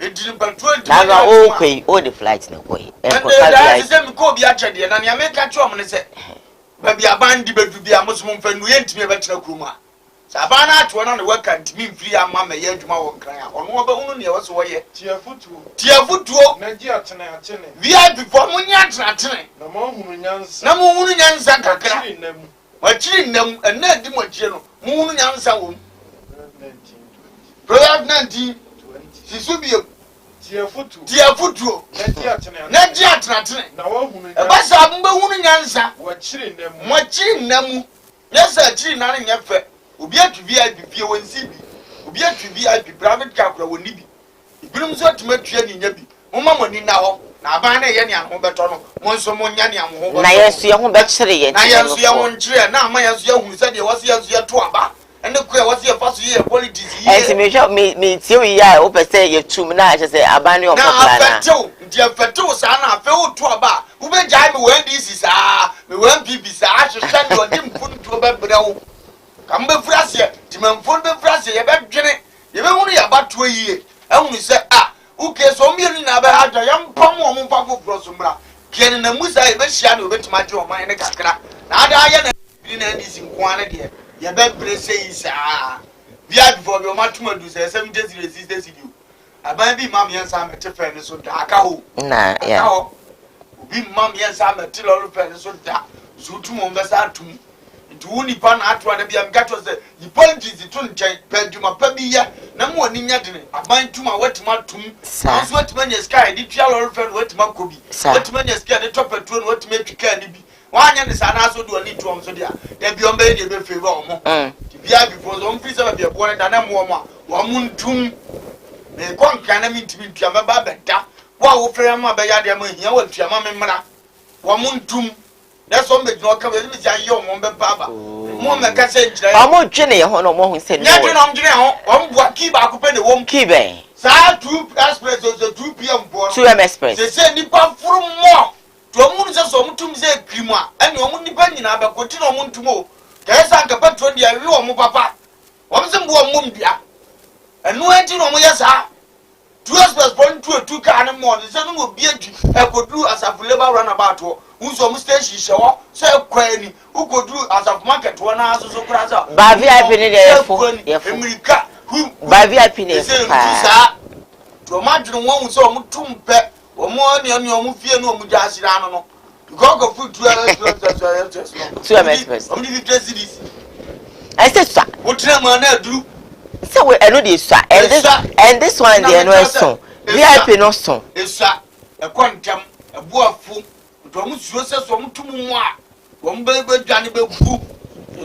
It didn't patrol. Now okay, all the flights no way. And the same go be actually and I make a chum and say baby a bandy but to be a Muslim friend we ain't to be a better kuma. Sabana to one on the work and me free a mamma yet my own cry on one only was way. Tia foot Nigeria VIP for Munyans no more Munyans no more Munyans and chilling them and net them what general Munyans. Proverbs 19 Sisubio Tia foot Nigeria no Basa Munyansa what chilling them yes I chill none in your fair. Ubi to VIP pie won sibi ubi to VIP private car kura woni bi ibinum so to matua ni nya bi moma moni na ho na aban na ye ne anho beto no mo nso mo nya ne anho na yesu ye ho be kire ye na yesu ye ho nkire na ama yesu ye hu se de wose yesu ye to aba ene ko ye wose ye faso ye politics ye enti me tie wi ya o pese ye tum na che se aban ne o popular na afetew nti afetew sa na afe wo to aba wo be jai me wen DC sa me wen PP sa ahwehwe ne odi mpuntu be brewo Kambe frase timamfon be frase ye be dwene ye be hunu ya bato yie ehunu se uke so mienu na be haja yampam o mfa foforo so mra kiene na musa ye be hia na obetima je o man ne kakra na ada ye na bi na ndi si nko ane de ye be brese yi sa bia before be o matuma du se 70 cedi aban bi mam yen sa mete fe ne so da aka ho na ya bi mam yen sa mete lo fe ne so da so tumo be sa tum Tuni pan atwa na bia mkato se ipolitics to nchen peduma pa bi ya na mo ni nya dene aban tuma watima tum so watima nya sky di tia lor fe watima kobi watima nya sky de top petrol watima twika ni bi wanya ne sana so do ni tuom so dia da bi ombe de be favor omo bia before so mfi se bia bo na na mo mo wa muntum me konka na mintimi tua me ba beta wa wo frɛ ma be ya de ma hia wa tua ma me mra wa muntum that's what make no come with me yo mo be baba mo me ka se njire mo dwene ye ho no mo hu se ne nya no njire ho o mboa ki ba ko pe ne wom ki ben sa 2 express so 2 pm bo 2 express se nipa furu mo to mu se so mutum se krimu a ene o mu nipa nyina ba ko ti no mu ntumo ka esa ka patron dia wi o mu papa o se mbo o mu mbia enu enti no mu yesa 2 express point 2 ka ne mo se no obi adu e ko duru asafu labor runabout wo Uzo station shewo se kwani ugoduru as of market wana aso kura za ba VIP ni de fo America ba VIP ni se sa to madru won so mutumpe omo ani omo fie no omo jasira no no gogo food to express omo di president I said sir wotre ma na aduru se we eno dey sir and this one dey eno so VIP no so esa e kontem e boafu to mu suo se so mutum mu a wo mbe dwane be bu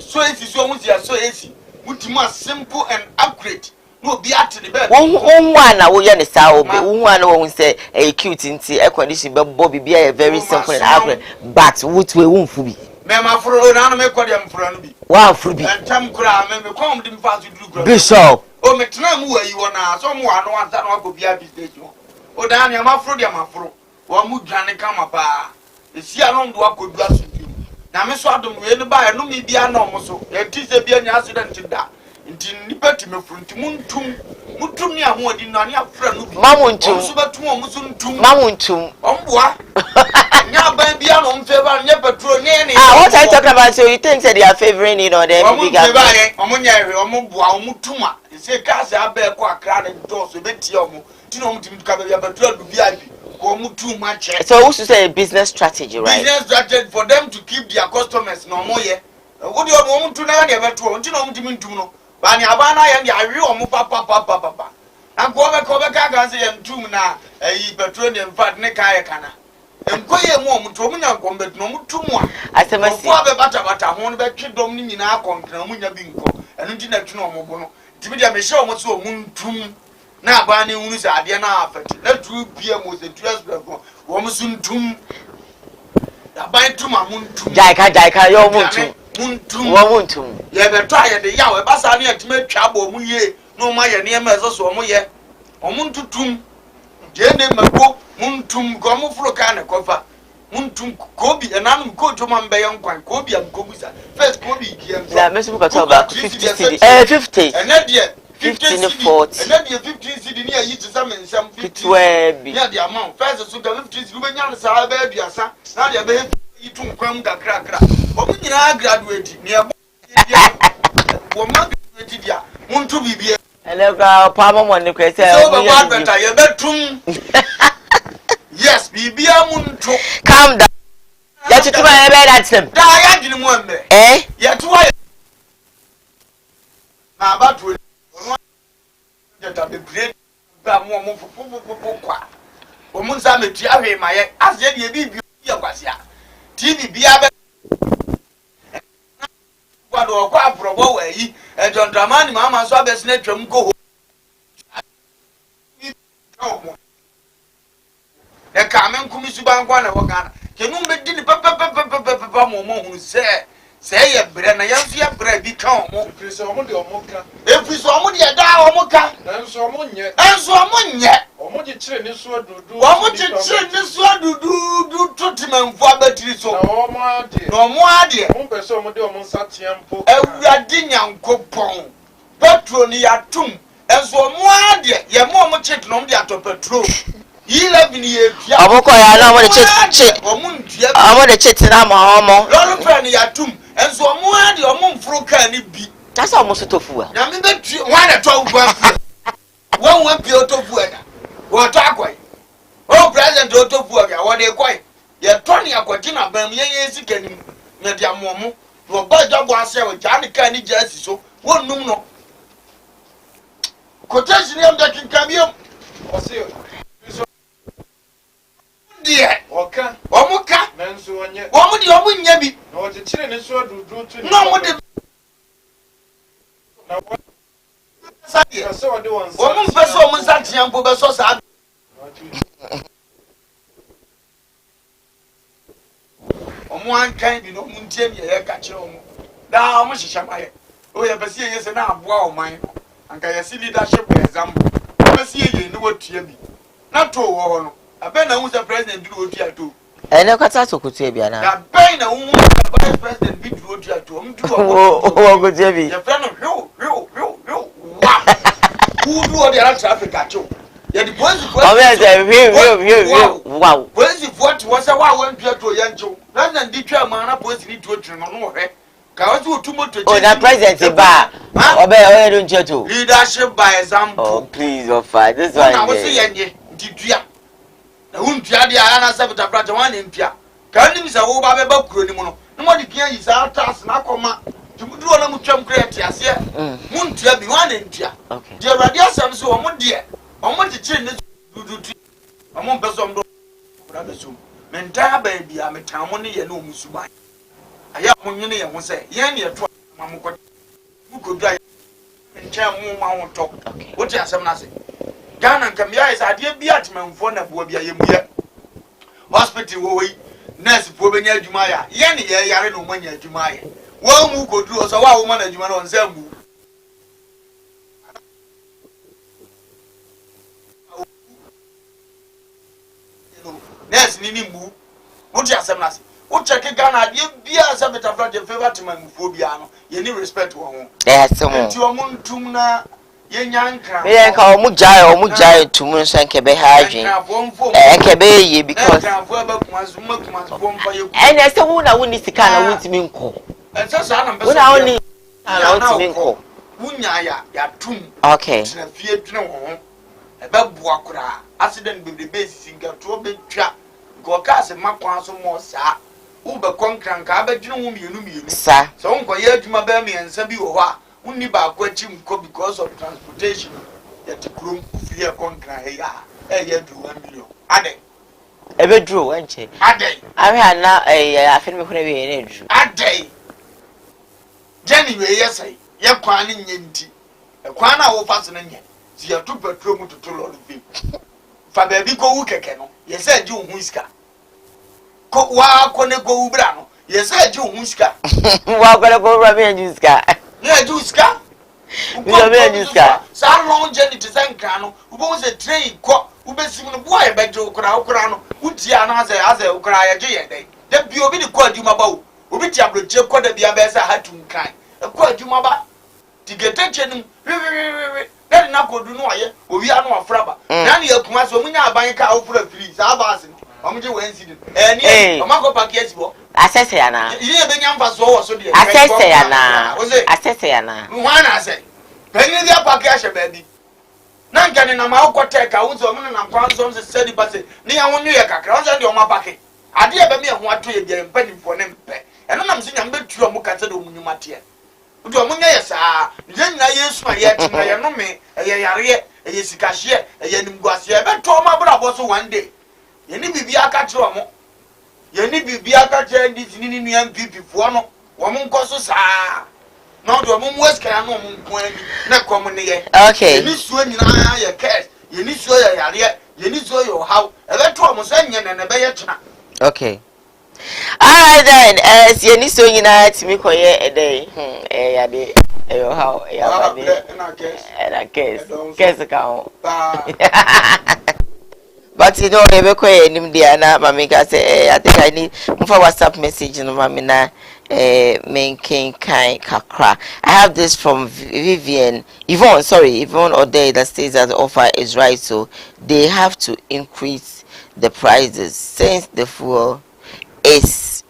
so esi so mu sia so esi mutum a simple and accurate no obi ate ne be won na wo ye ne sa obi won na wo say e cute nti e condition be bo bibia very simple and accurate but what we won fu bi me ma furo na no me ko dem furo no bi wa furu bi entam kura me kom dim fa so duru kura Bishop o me tena mu wayi wona so mu ano ansa na ko bia business o da na ma furo dia ma furo wo mu dwane kama pa esi anom do akodu asudi na me so adom we ne ba no me bia na omo so e ti se bia nya accident da nti nipa timefuru nti mutum ni ahoɔden no ane afra no bi mamuntum so betum omuso ntum mamuntum omboa nya ban bia no mfeva nya petrol ne what are you talking about? So you think that they are favoring you know the big guy omunya ewe omboa omutuma se kase abe ko akra ne do so betie omu ti no omutimi ka bia petrol du bia bi ko mutum ma che. So who should say a business strategy, right? Business strategy for them to keep their customers no more ye. What do you want to know? They have to until omutimi ntum no ba ni abana ye dia awe omu papa na ko be ka say ntum na petroleum fat ne ka ye kana enkoye mu omuto omunya nkombet no mutumu a asemasi ko be bata ho no be twedom ni nyina akonkran omunya bi nko enu nti na twe no omobo no tibi dia me hye omo so omuntum na aba ne hunu sa ade na afati na tu bia mo se tu esbefo wo mo suntum aba tum amuntum jaika yo muntum wo muntum ye be to aye de ya we basa ne atime twa bo mu ye no ma ye ne ma so omo ye omuntutum je ne mako muntum ko mu furo ka ne kofa muntum kobi enanum ko joma mbe ye nkwan kobi am kobusa first kobi kiem la mesu ko to ba 50 cedi 50 enadie 50 ne 40 enadie 15 cedi ni ayi to some nsam 50 ya the amount first so 50 cedi ube nya sa ba aduasa na de be yi to nkwan da kra o mu nyina graduate ni e wo ma graduate dia muntu bibie elega pa mo ne kwese so ba bad better ye betum yes bibia muntu calm down ya tutuma e be that them da ya gini mu embe ya tuwa na batu onu ya ta be great ba mo kwa o mun sa me tia hwe ma ye ase de bibia ya kwase a tv bia be kwa do kwa probo wa yi e John Dramani mama so abesine twam ko e ka men kumi suban kwa na wogana kenu be di ni papa mo hunu se ye bre na ya so ya bre bi ka omo Efiri omo de omo ka. Efiri omo de da omo ka Enso omo nye. Omo ji kire ni so dudu. Omo ji kire ni so dudu tutimanfo abatiri so. Na omo ade. Omo pese omo de omo nsa tiempo. Ewurade nyankopon. Petrol ni yatum. Enso omo ade ye mo omo chit no omo de ato petrol. Yile ni ye tia. Omo ko ya na omo de chit. Omo de chit na ma omo. Lolu pe ni yatum. Enso omo ade omo mfuru ka ni bi. That's how much to fool. Na me be wan e to ugwa fu. Wan bi o to fu e da. Wo to akwai. O president o to fu ga wo de kwai. Ye to ni akwaji na bam ye sikanim. Na dia momo. Wo ba jagwa ase o ja ni ka ni jasi so. Wo num no. Quotation am da kinka biom. O se die oka omuka nanso onye omu di omu nya bi na o kire ni so dudu tu ni no mu de na wo sadie so o de won omu pese omu nsatia mpo be so sa omu ankan bi no mu ntie mi ye ka kire omu da omu hihya maye o ye pese ye se na aboa oman anka ye si leadership example pese ye ni wotua bi na to wo ho no abe na hu se president bi wotua to ene kwata to kutu bia na abe na hu vice president bi wotua to om du o go je bi ye friend no wa who do all the other traffic acho ye the police o be say wow police what was a wa wan tua to ye ncho president di twa ma na police ni to twa no hwe ka wa so tumo to oh na president ba obe o ye ncho to leadership by example oh please offer this one na wo se ye nye di dua na untua dia ana sabita brata wan empia ka nim se wo ba be ba kuro ni mu no no mo di kia yi sa tax na koma tumuduro na mutwam kreti ase muntua bi wan empia di awrade asam so wo mo de o mo tikire ne dudu o mo peso mdo bra beso menta ba bia metamo ne ye na omusuban aya mo nyene ye ho se ye ne eto ma mo ko mu ko dua ncha mo ma ho to wo ti asam na se Ghana kamia is ade bia atmanfo na bo bia yemuye hospital wo wi nurse fo benya adwuma ya ye ne ye yare no manya adwuma ya wo mu koduru so wa wo ma na adwuma na onse mu nurse ni mu mo ti asem na se wo check Ghana de bia say betafra je favor to my phobia no ye ni respect wo ho yes mo nti omuntum na ye nyankra me yanka o mu jai to mu nso nke be ha adwen nke be ye because and I say who na woni sika na wontimi nko sasa na who na woni na wontimi nko wunya ya tum okay na fie dwene wo ebe bua kura accident be base singa to be twa go case makwan so mo sa wo be konkranka be dwene wo mienu sa so wonko ye adwuma be miensa bi wo ho a wonni ba kwa chim ko because of transportation yet krum fie konkran he ya ye do 1 million ade ebe duro wanche ade ahwe na afene me kona we na duro ade jeni we yesai ye kwan ni nyenti kwan na wo fa so na nye ti ya tu petrol mu to lorry bi fa ba bi ko wu keke no ye say ji ohun iska ko wa ko ne go wu bra no ye say ji ohun iska wa ko ne go bra me ji iska ye ji iska mi do me iska sa long journey to san kan no wo say train ko wo be sim no boy be jo kura no utia na ase kura ye je ye dai da bi obi ni ko aduma ba wo obi ti abroje ko da bia be say hatun kan ko aduma ba tigete chenim then na kodu no aye owi anu afraba na ne yakuma so munya aban ka ofra free sa ba ase omje wensi din ni omako package bo asese ya na ye be nyamfa so wo so de asese ya na asese ya na nwa na ase penye dia package ba bi na nkane na ma okote ka wo so mun na kwan so se sedi base ni ya wonu ye kakra wo so de oma package ade e be me ho ato ye bia mpanimfo ne mpe eno nam se nyam betuo mu kase de omunyuma te udo munya yesa nyina yesu aye tina ye no me eye yare eye sikahye eye nimguase e beto ma brabo so one day ye ni bibi aka kire omo ye ni bibi aka kire ndi tinini nu MPP fo no wo mo nkoso saa no do mo mweska no mo nko ani na kom ne ye okay ye ni suo nyina ye kes ye ni suo ye yare ye ni suo yo how e beto mo so nye ne be ye tina okay. Alright then, as you need so united to me koye a day. Yeah, de how yeah, and I guess account. But you know, never quite him Diana, Mamika say, I think I need for WhatsApp message no Mamina main king kind kakra. I have this from Yvonne O'Day that says that the offer is right, so they have to increase the prices since the fuel is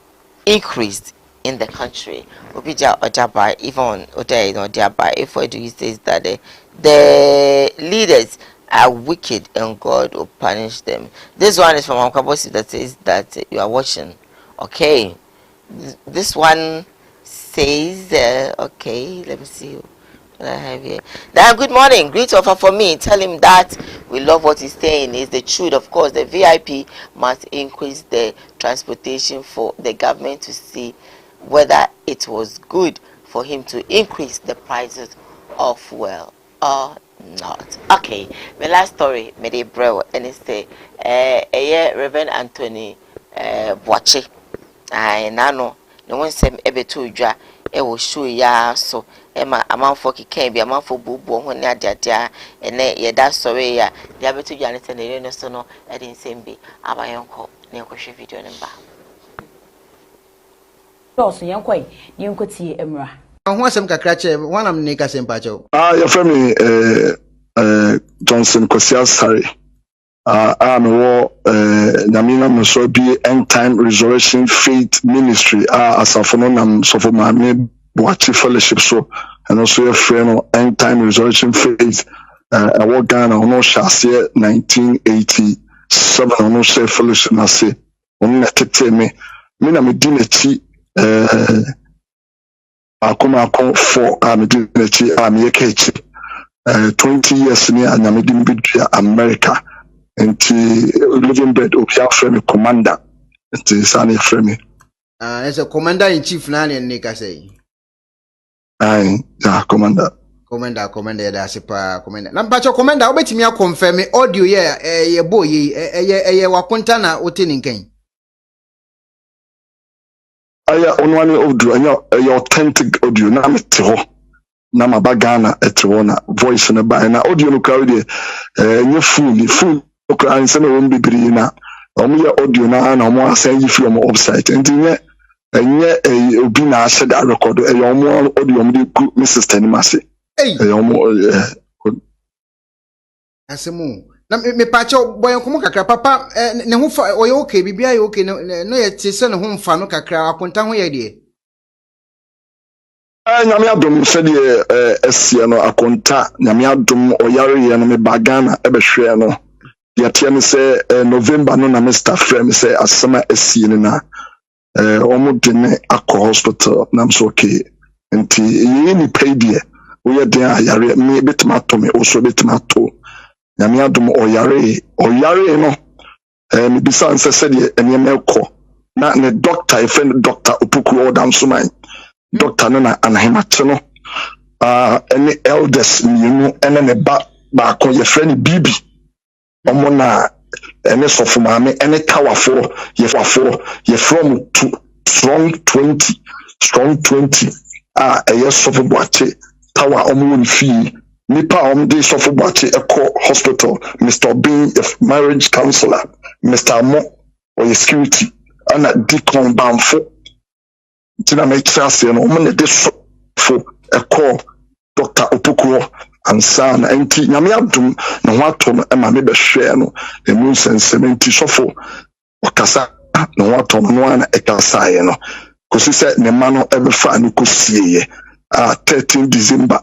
increased in the country. Obija Ojaba, even Oday no Diaba, if we do says that the leaders are wicked and God will punish them. This one is from Unkabosi that says that you are watching. Okay. This one says, okay, let me see what I have here. Now, good morning. Greet offer for me. Tell him that we love what he's saying. Is the truth. Of course, the VIP must increase the transportation for the government to see whether it was good for him to increase the prices of fuel or not. Okay, my last story, Mede Brew, and it's the Reverend Anthony Boache. I know no one said ever to Dra. It will show ya so Emma amount for can be amount for boo when ya dia and ye that's sorry ya the other two Janet and the no I didn't same be our uncle near question video number. Also, young quay, you could see Emra. I want some cacrache, one of Nika Sempacho. Your family, Johnson Kosias Harry. I'm war, Namina Musobi, End Time Resurrection Faith Ministry, as a phenomenon, so for my Boachi Fellowship, so, and also a friend of End Time Resurrection Faith, I work Ghana, no Shasia 1987, no say fellowship, I say, on the me, Mina Medina. Akoma for Medinachi, Yakachi, 20 years near Namidin America, and living bed of your friend commander, it is Sunny Frame. As a commander in chief, Nani and Nika say. Aye, commander. Commander, that's a commander. Lampacho commander, I'll bet me a confirm audio, yeah, a boy, a Wakuntana, Utininkin. Aya onwani audio anya authentic audio na mete ho na mabagana ete na voice na ba na audio no crowd enye full no crowd nse na won bibiri na omo audio na omo asan yi fi omo website enti nye enye obi na ahye da record omo audio omo de ku me sister ni mase omo asemu na me pacho boy komo kakra papa ne ho fa oye okay bibia ye okay no ye tese ne ho mfa no kakra akonta ho ye de nyame adom se de esie no akonta nyame adom oyare ye no me bagana ebehwe no yatia ne se November no na Mr. Frame se asema esie ne na omo de ne akọ hospital na so okay enti ye ni pay de we de ayare me betima to me also betima to nyame adom oyare no me bisa nse se de enye ekọ na ne doctor ifen doctor Opuku odam so man doctor no na anahimate no any elders you ene ne ba ko ye friend bibi omo na ene sofo maame ene tawafo ye from strong 20 eye sofo boache tawa omo ni fi nipa omo de sofo boache eko hospital Mr. Being a marriage counselor Mr. Mo or security ana dikon bamfo tina me trase no omo ne de sofo eko Dr. Opuku ansa na enti nyame adom na ho ato no ma me behwe no emu sensement sofo okasa na ho ato no ana ekasa ye no kosi se ne ma no ebefa ni kosie ye 13 December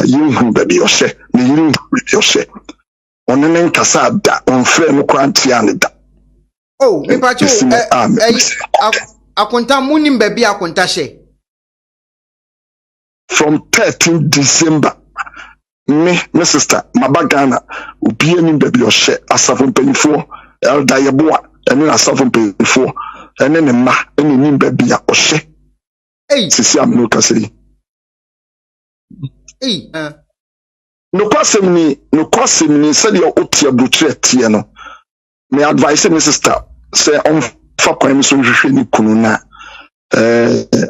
yinhu baby ohye ne yinhu baby ohye onene nkasa da onfre no kwantia ne da me pacho akonta munim baby akonta she from 13 December me sister mabagana obi ani baby ohye asafo mpanyifo elda yeboa ene asafo mpanyifo ene ne ma ene nim baby a ohye sisi amno kasei no kwasem ni said your otia butre tie no me advise me sister say on fa kwan so hwehwe ni kunu na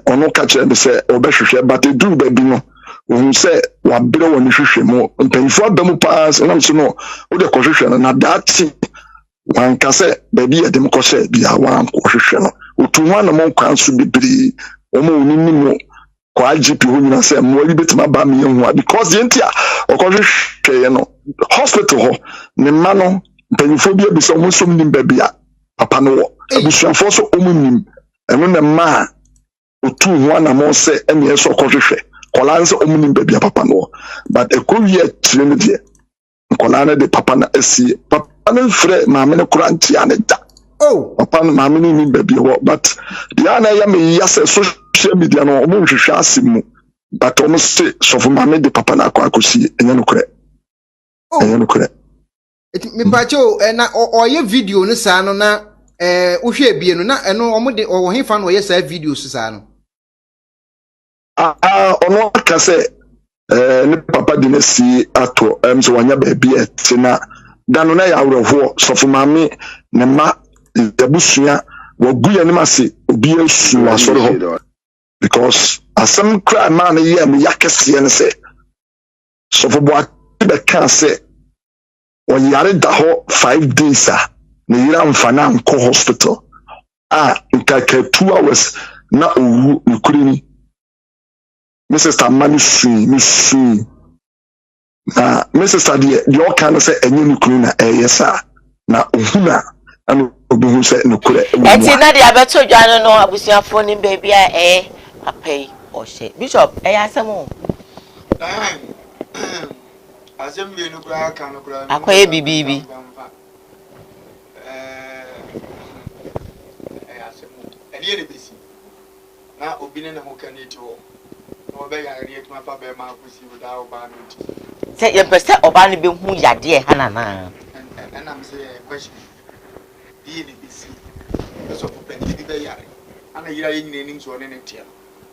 ono ka kire be say obehwehwe but do baby no ohun say wa bere woni hwehwe mo mpanfo adamu pass na so no o de ko hwehwe na that wan ka say baby e dem ko say bia wan ko hwehwe no otu ho na mo kwan so bibiri o mo oni ni mo kwa GP ho nyina say mo wi betima ba me hu because yentia o ko hwehwe no hospital ho ne ma no mpanfo bia bi so mo so nim baby a papa no abusuafo so omunim eno na ma otu ho na mo say ene eso ko hwehwe kola nse omunim baby a papa no but ekowie tire ne de kola na de papa na asi papa na frɛ maame ne kura ntia ne da papa na maame ne ni baby ho but dia na ya me yase social media no omo hwehwe asimu but omo say so for maame de papa na akosi enya no kure me pacho na oye video no sa no na uhwe bie no na eno omo de wo hefa no oye sa video sa no ono ka say ne papa de na si ato so wanya ba bia tina dano na ya awrofo so for maame ne ma ebusua waguya ne mase obi asu asoro ho because asem cry man ye me yakese ne say so for boa be kan say o yare da ho 5 days ne yira mfana nko hospital nkaka 2 hours na owu nkurini Mrs. Tamani su na Mrs. the all kind of say enye nukuru na yesa na ohuna anu obihu say nukure enti na dia beto dwan no abusuafo ni baby a apay o she bishop asemo asem bi nukura kan nukura akoye bibibi asemo eni ne besi na obi ne ho kan eti ho no be ya ri etuma pa be ma kusi without oba no ti say ye pese oba no be hu yade hanana and I'm say question bi ne besi so for plenty bi be yare ana yira ye nyine nim so ne ne tie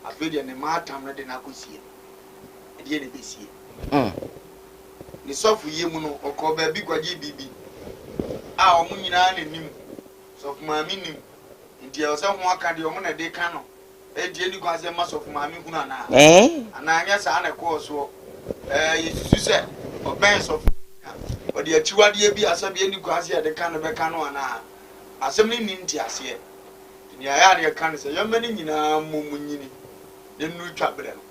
afedi ne ma atam no de na kusi e ne besi ni sofu yemu no okọ ba bi kwaje bibi omu nyina na nim sofu maami nim nti o se ho aka de omu na de ka no e die ni kwa se ma sofu maami hu na ana anya sa na ko so yesu se o ben sofu o de achiwade bi asabe ni kwa se de ka no be ka no ana asɛm ne ni nti aseɛ ni aya ne ka ne sɛ yɛma ne nyinaa mumunyini ne nu twa brɛ no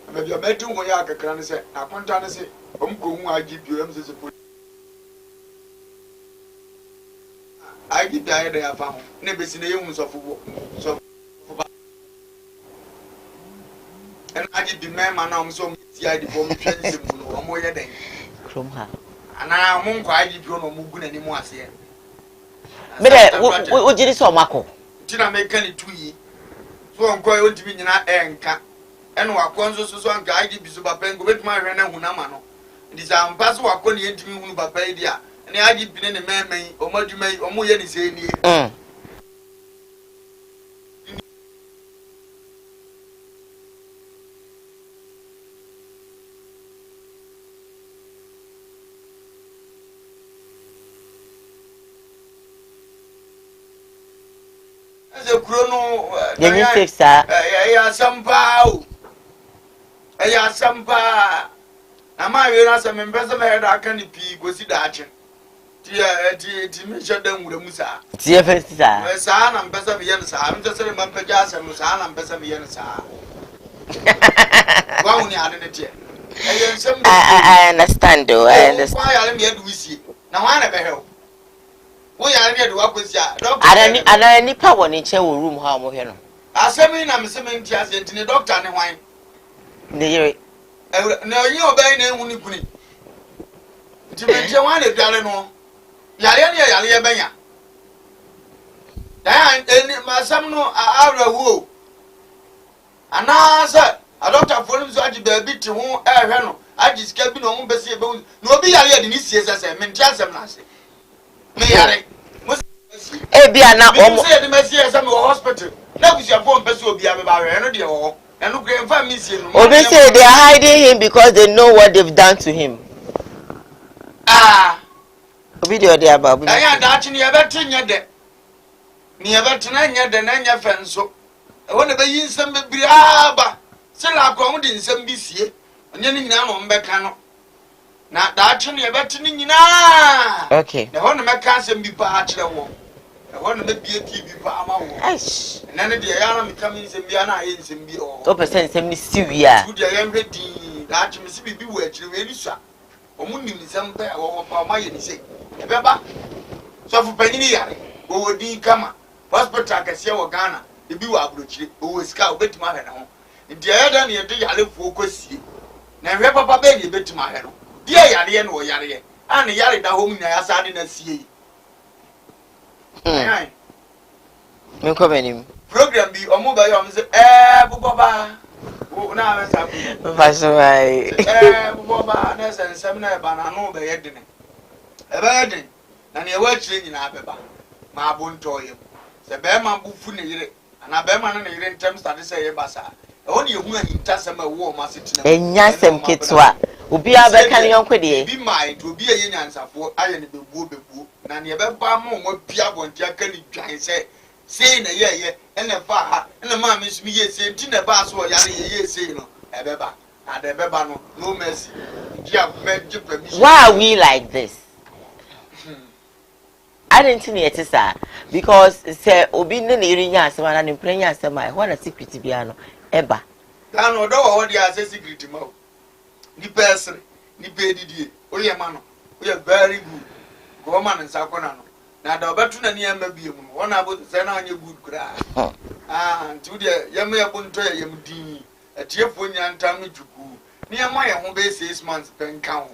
ama bi amati ho ya kakra ne sɛ akonta ne sɛ ko hu agi bio am sɛ sɛ agi da ya da ya fa ho ne besi ne yehu sɔfo bo so en agi di mema na om so ti agi bo mi hwɛ nsɛm mu no ɔmo yɛ den from ha ana mo nkɔ agi bio no mo gu na ni mu aseɛ me de wo giri so mako tina me ka ni tuyi so nkɔ yɛ ontimi nyina enka ɛno wakɔ nso so anka agi bi so papa ngo betuma hwɛ na hu na ma no ndi sa mpa so wakɔ ne yɛntimi hu papa yi dia ne agi bi ne mɛmɛn ɔmo adwuma yi ɔmo yɛ ni sɛ nie Yenyi safe sir. Ya sampa o. Ya sampa. Na ma we na se me mpese me head aka ni pi gosi da ache. Ti me sheda nwura mu sa. Ti e fesi sa. Sa na mpese me yen sa. Me se me mpaja asem sa na mpese me yen sa. Wa uni ade ne tie. I understand though. I understand. Why are me do we see? Na wa na be help. We are near the Wakusia. Ada nipa wɔ ne nkyɛn wɔ room ha mo hwɛ no. Asɛm na me se me ntia se ntine doctor ne hwan. Ne yere. Na onye obai na ehu ni kuni. Nti me ntia wan na duare no. Yare ne yare benya. Dan eni masam no awrahu. Ana sa a doctor for him so agi baabi ti ho ehwɛ no. Agi sika bi no ho bɛse ebe. Na obi yare de ni sie sɛ me ntia asɛm na ase. Me yare. Ebia na omo say the mercy as am hospital na kusia for mpese obi abeba we no de wo eno kre mfa misie no obi say they are hiding him because they know what they've done to him. Obi de odi aba obi aya da chi ne yebeti nye de ne yebeti na nye de na nye fenso e wona be yi nsem bebiri aba se la ko mo de nsem bi sie onye ni nyina no mbeka no na da chi ne yebeti ni nyina okay na wona meka nsem bi pa a kire wo ɛhɔ na bie TV pa ama wo ɛna ne deɛ ya na meka me nsɛm bia na ayɛ nsɛm bi ɔ to percent nsɛm ni siwia tu deɛ yɛn hwɛ din da atwe me si bibi wɔ akyire wɛ ni sua ɔmo nim nsɛm pɛ wɔ pa ɔma yɛ ni sɛ ɛbɛba sɔfo panyini yare wɔwɔ din kama hospital kɛseɛ wɔ Ghana ebi wɔ aburokyire wɔwɔ sika obetumi ahwɛ ne ho nti ɛyɛ da ne yɛde yarefoɔ kɔsie na hwɛ papa bɛɛ ne ebetumi ahwɛ no deɛ yareɛ no wɔ yareɛ a ne yare da hɔ mu nyinaa yɛasa na sie yi me ko benim program bi omo ba yo say buboba wo na ba sa bu ba so ai buboba na sensem na ba na no be yedene e ba yedene na ne wa kire nyina beba ma bo ntoye se be ma bu fu ne yire ana be ma na ne yire ntem start say ye basa e woni yehu ahinta sem a wo ma setina enya sem ketwa obi abeka ne yonko de bi mai to obi ye nyansafo aye ne bebuo na ne be ba mo pia bonti aka ni dwan say na ye ene fa ha ene ma me sumi ye say nti na ba so yare ye say no ebeba and ebeba no mercy dia me give permission. Why are we like this? I didn't think it is because say obi ne iri nya asema na ne prenya asema e na secret bia no eba dan odo wo dia say secret ma ni person ni pedidie oye ma no oye very good go man nsa kona no na da obetu na niam bia mu no na bo say na anya good kra nti de yem ya bo nto yem din atiefo nya ntam no juku niam ya ho be 6 months pen kan ho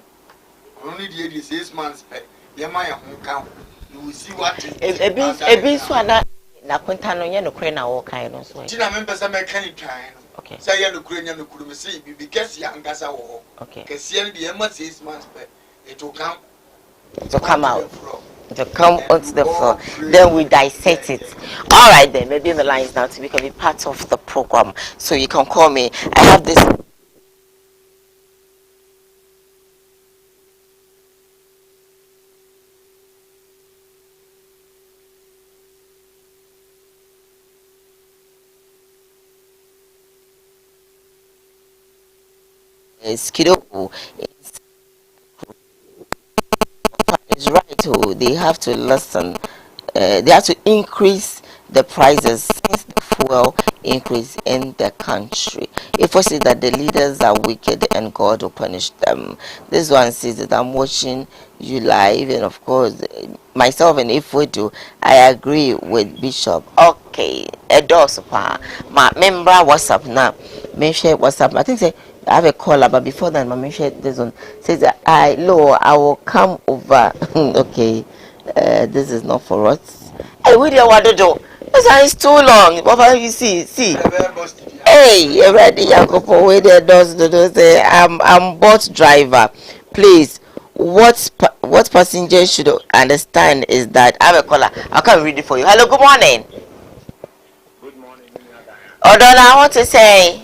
only the 6 months pe yem ya ho kan ho you will see what ebi so ana na kwenta no nye no kre na wo kan no so ti na me pesa me kan twan no okay say ye no kre nya no kuru me say bibi kesi angasa wo okay kesi en de yem 6 months pe it will come out to come onto the floor. Then we dissect it. All right, then maybe in the lines now to become a part of the program, so you can call me. I have this. Kiddo is right. They have to listen. they have to increase the prices, the fuel increase in the country. If we see that the leaders are wicked and God will punish them. This one says that I'm watching you live, and of course, myself and if we do, I agree with Bishop. Okay, a does my member WhatsApp now. Make sure WhatsApp. I think say I have a caller, but before that, my share this one says that I will come over. Okay, this is not for us. Hey, we don't want to do. This one is too long. What you see? Hey, you ready, Jacopo? Wait there, does say I'm bus driver. Please, what passengers should understand is that I have a caller. I can read it for you. Hello, good morning. Good morning, Although I want to say.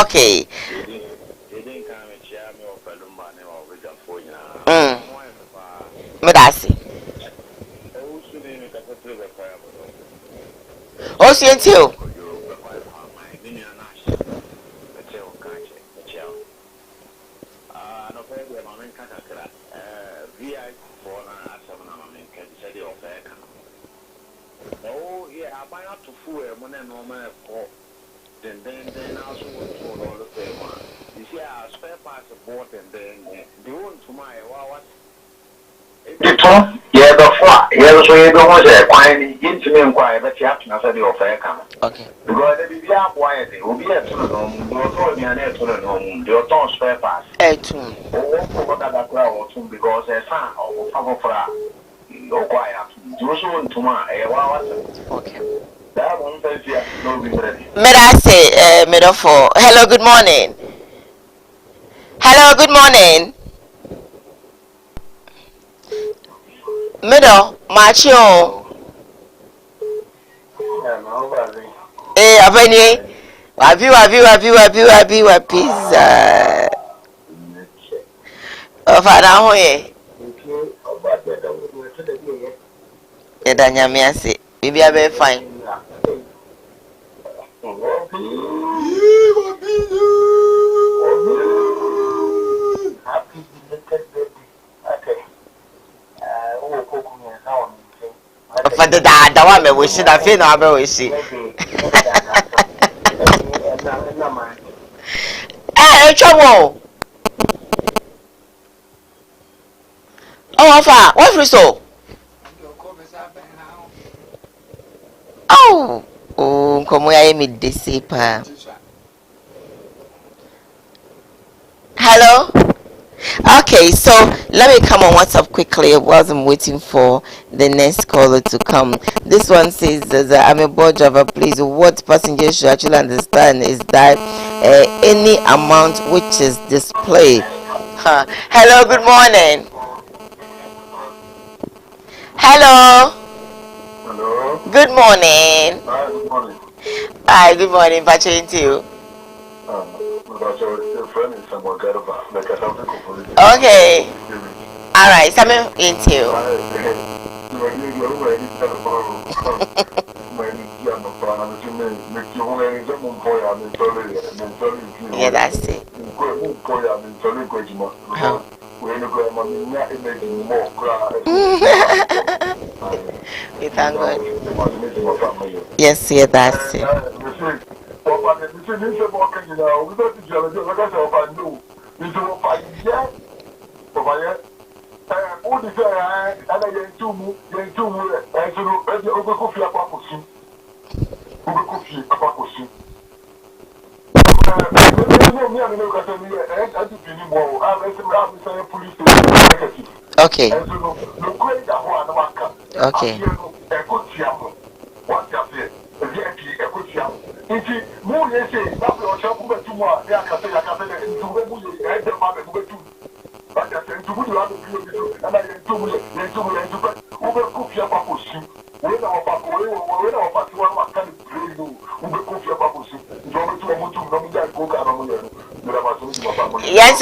Okay. Medasi. Oh, see you. Oh, yeah, I buy up to food, and then normal call. Then also for all the same one. You see, I spare parts of both, and then they want to my what? Yeah, before, yeah, so you don't want to quiet, intimate quiet, but you have to answer the offer. Okay. Because the baby are quiet, they will be at home, you are told me an air to the home, your tongue spare parts. Oh, what that crowd, because a son or Papa, you're quiet. You so to my, okay. That one says, yeah, no, be ready. May I say, metaphor? Hello, good morning. Hello, good morning. Middle, macho. Eh, abanye. Wabi, pizza. Ofada hoye. Edanya miase. Bibi abe fine. For the one me wish that feel no be wish. Trouble. Oh, far. What for so? Oh, come where me disipa. Hello? Okay, so let me come on WhatsApp quickly whilst I'm waiting for the next caller to come. This one says that I'm a bus driver. Please, what passengers should actually understand is that any amount which is displayed. Hello, good morning. Hello. Good morning. Hi, good morning. Patrick to you. Okay. All right. Something into you. Yeah, that's it. We thank God. Yes, yeah, that's it. Okay. Okay. Yes,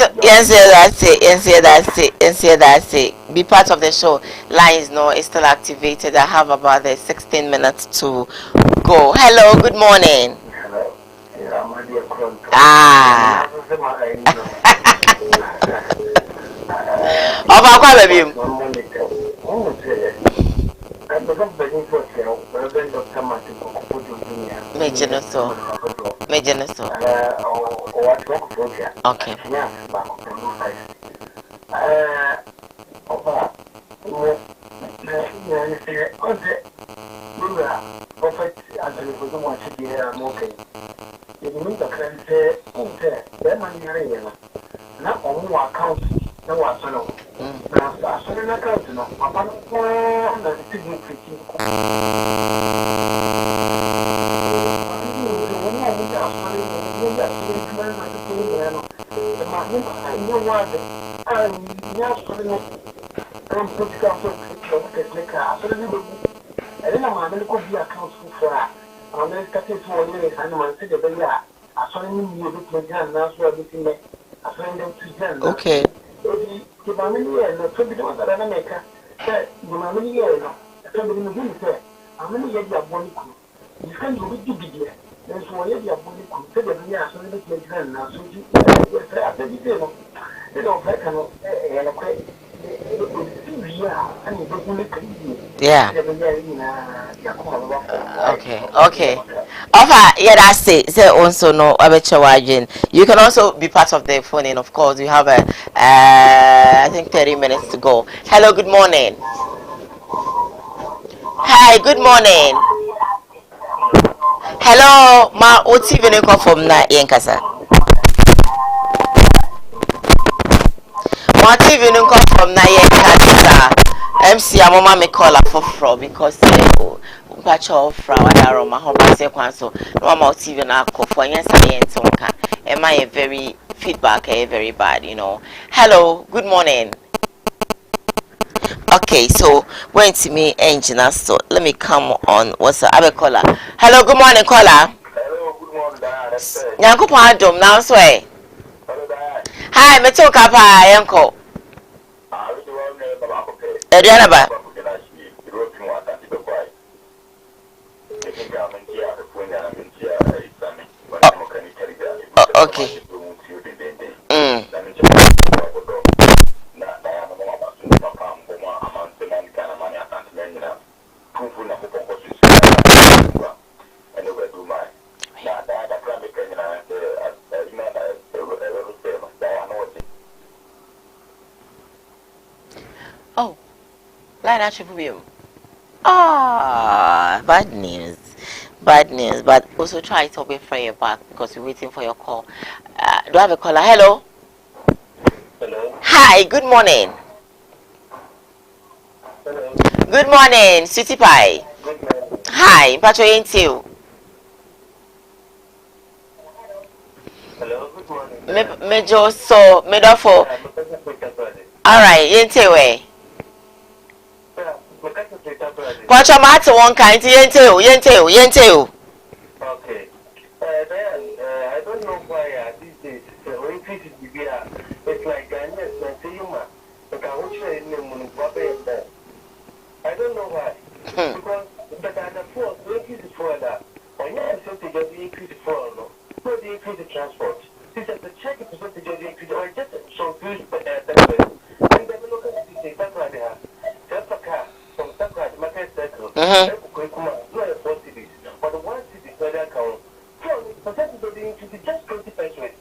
that's it. Be part of the show. Lines no is still activated. I have about 16 minutes to go. Hello, good morning. Ọba kwa baby. Mejene so. Okay. Prophet as a result of okay. You mean the current the money now on account no was no. Now, as an account, no, upon one the significant. I don't know how many could be accounts for. I'm going to cut it for years and I'm saying that I saw him you look like that now, so everything I find them to them. Okay. The family and the 20 that I make the family, no, somebody in the room said, how many years you have one cool? You can't do it to be there. There's one year you have one cool. Say that we are so little like that now, so you after the day, they don't like and yeah. Okay. Offer, yeah, that's it. Say also no abecha. You can also be part of the phone, and of course, you have I think 30 minutes to go. Hello, good morning. Hi, good morning. Hello, ma. What's even a call from na Yankasa? What even a call from na Yankasa? MC Amoma me call up for fraud because patch of fraud aroma home say so no more TV na call for yes I am I a very feedback very bad, you know. Hello, good morning. Okay, so when to me engineer, so let me come on. What's the other caller? Hello, good morning, caller. Hello, good morning, Diane. Yanko Padum, now sway. Hi, me talk up, Yanko. Adriana. Okay. Oh, line actually. Ah, bad news. Bad news, but also try to be fire back because we're waiting for your call. Do I have a caller? Hello? Hello? Hi, good morning. Hello? Good morning, Sweetie Pie. Good morning. Hi, Patrick Intil. Hello, good morning. Major so, Medofo. Alright, Yentewe. Patrick Martin one kind, Yenteo. Okay. Diane, I don't know why these days, when it is it's like Ghanaians and Sayuma, but I will share in the Munubabe. I don't know why. Because the force, when it is for that, when you have something that you increase for, no, you increase the transport. This is the check percentage of the increase, or just some good, and then look at this, that's why they have. Just a car from Sakra, the market circle, but the one city further account, percentage of the increase is just 20%.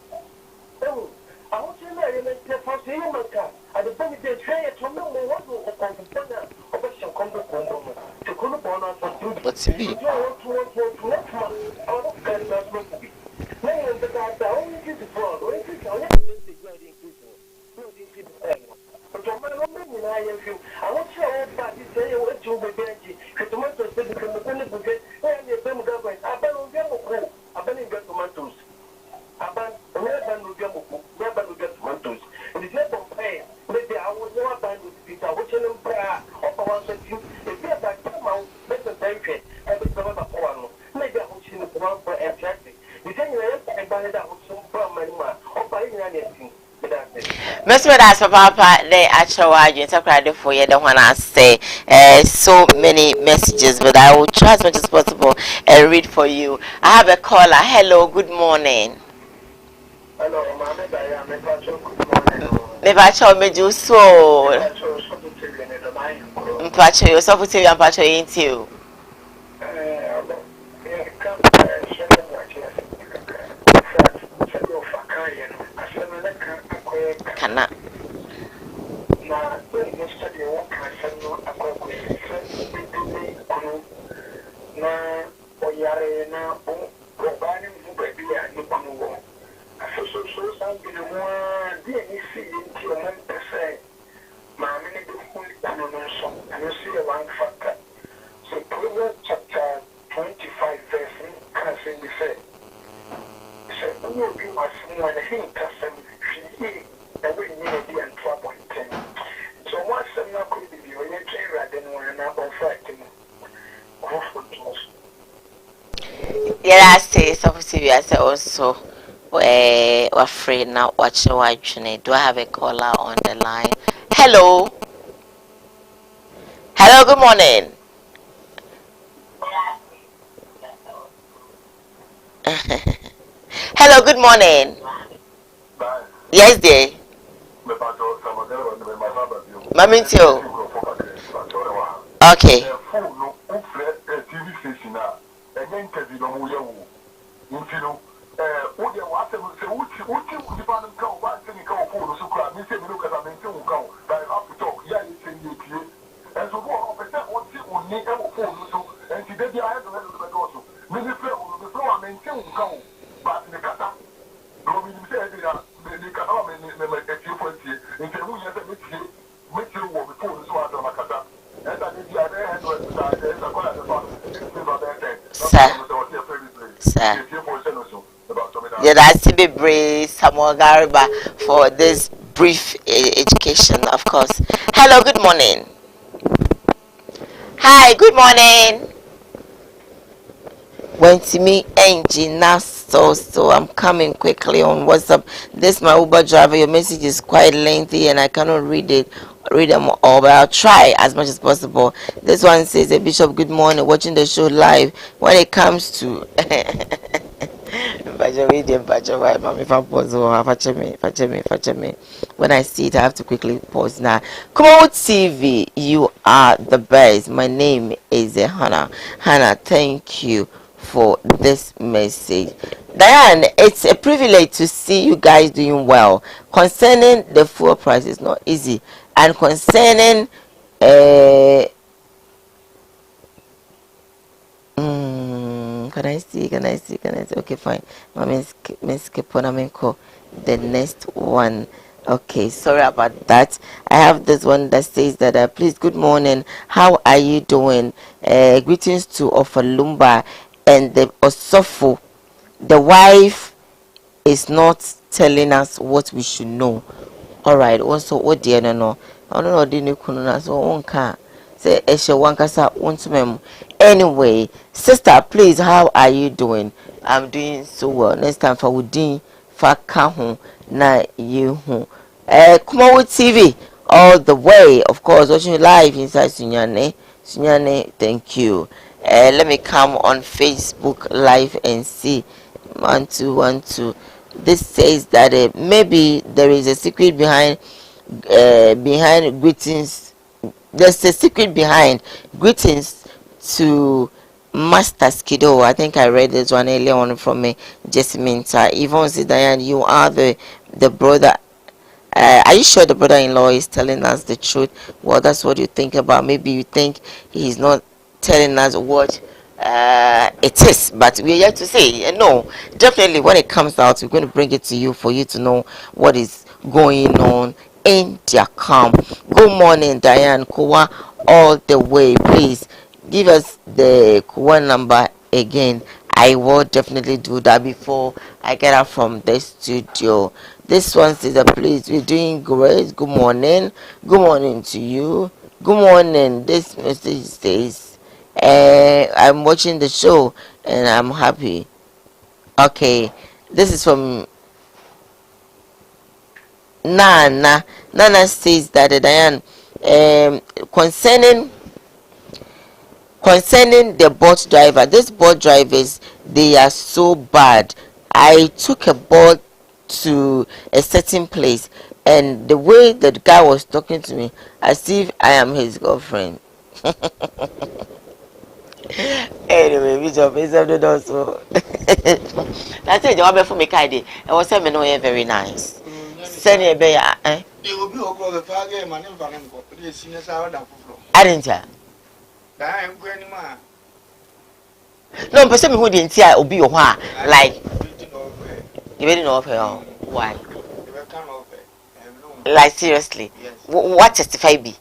Oh, I want to know the first year, my car, and the benefit is fair to know what will occur of a shall come to come upon us. What's it be? That's Papa, they actually interpret for you. Don't want to say so many messages, but I will try as much as possible and read for you. I have a caller. Hello, good morning. Hello, Me bacho me ju so. Mpacho yo so puti ya mpacho yinti o. Kana. Na oyare na obani mvubebi ya nikunuwo so something more dear you see into your man per se mammy kuno no so and you see one factor so Proverbs chapter 25 verse can say we say so who will be was one hint custom she that we need to be in trouble so once I'm not could be on your train rather than one of fighting. Yeah, I say something. I say also, we're afraid now. Watch your watch. Do I have a caller on the line? Hello. Hello. Good morning. Hello. Good morning. Yes, dear. Mami too. Okay. Sir. Yeah, that's to be brave, Samuel Gariba, for this brief education, of course. Hello, good morning. Hi, good morning. Went to me engine now, so I'm coming quickly on WhatsApp. This my Uber driver. Your message is quite lengthy and I cannot read them all, but I'll try as much as possible. This one says, "Hey, Bishop, good morning. Watching the show live. When it comes to when I see it, I have to quickly pause now. Koowaa TV, you are the best. My name is Hannah. Hannah, thank you for this message. Diane, it's a privilege to see you guys doing well. Concerning the fuel price, it's not easy. And concerning can I see? Okay, fine. Miss Keponamenko, the next one. Okay, sorry about that. I have this one that says that please, good morning. How are you doing? Greetings to Ofalumba and the Osofo. The wife is not telling us what we should know. All right. Also, what dear no? I don't know. Didn't you so on car? Say Esha Wankasa Untumem. Anyway, sister, please, how are you doing? I'm doing so well. Next time for Udin for Kahu na you. Koowaa TV all the way. Of course, watching you live inside Sunyane. Sunyane, thank you. Let me come on Facebook live and see. 1 2 1 2. This says that maybe there is a secret behind greetings. There's a secret behind greetings to Master Skido. I think I read this one earlier on from me. Jasmine Yvonne Zidayan, you are the brother. Are you sure the brother-in-law is telling us the truth? Well, that's what you think about. Maybe you think he's not telling us what it is, but we're yet to say. No, definitely when it comes out, we're going to bring it to you for you to know what is going on in their camp. Good morning, Diane Koowaa, all the way. Please give us the Koowaa number again. I will definitely do that before I get out from the studio. This one says, please, we're doing great. Good morning. Good morning to you. Good morning. This message says, I'm watching the show and I'm happy. Okay. This is from Nana. Nana says that Diane, concerning the bus driver, these bus drivers, they are so bad. I took a bus to a certain place And the way that the guy was talking to me, as if I am his girlfriend. Anyway, Bishop is also. That's it. You want for me, Kaidi. I was saying, no, very nice. Send you a bear, eh? They will be over the far game and then go. The seniors are down for. I didn't tell. I am going to No, but some who didn't see I will be your one. Like, you didn't know of her. Why? Like, seriously? What testify be?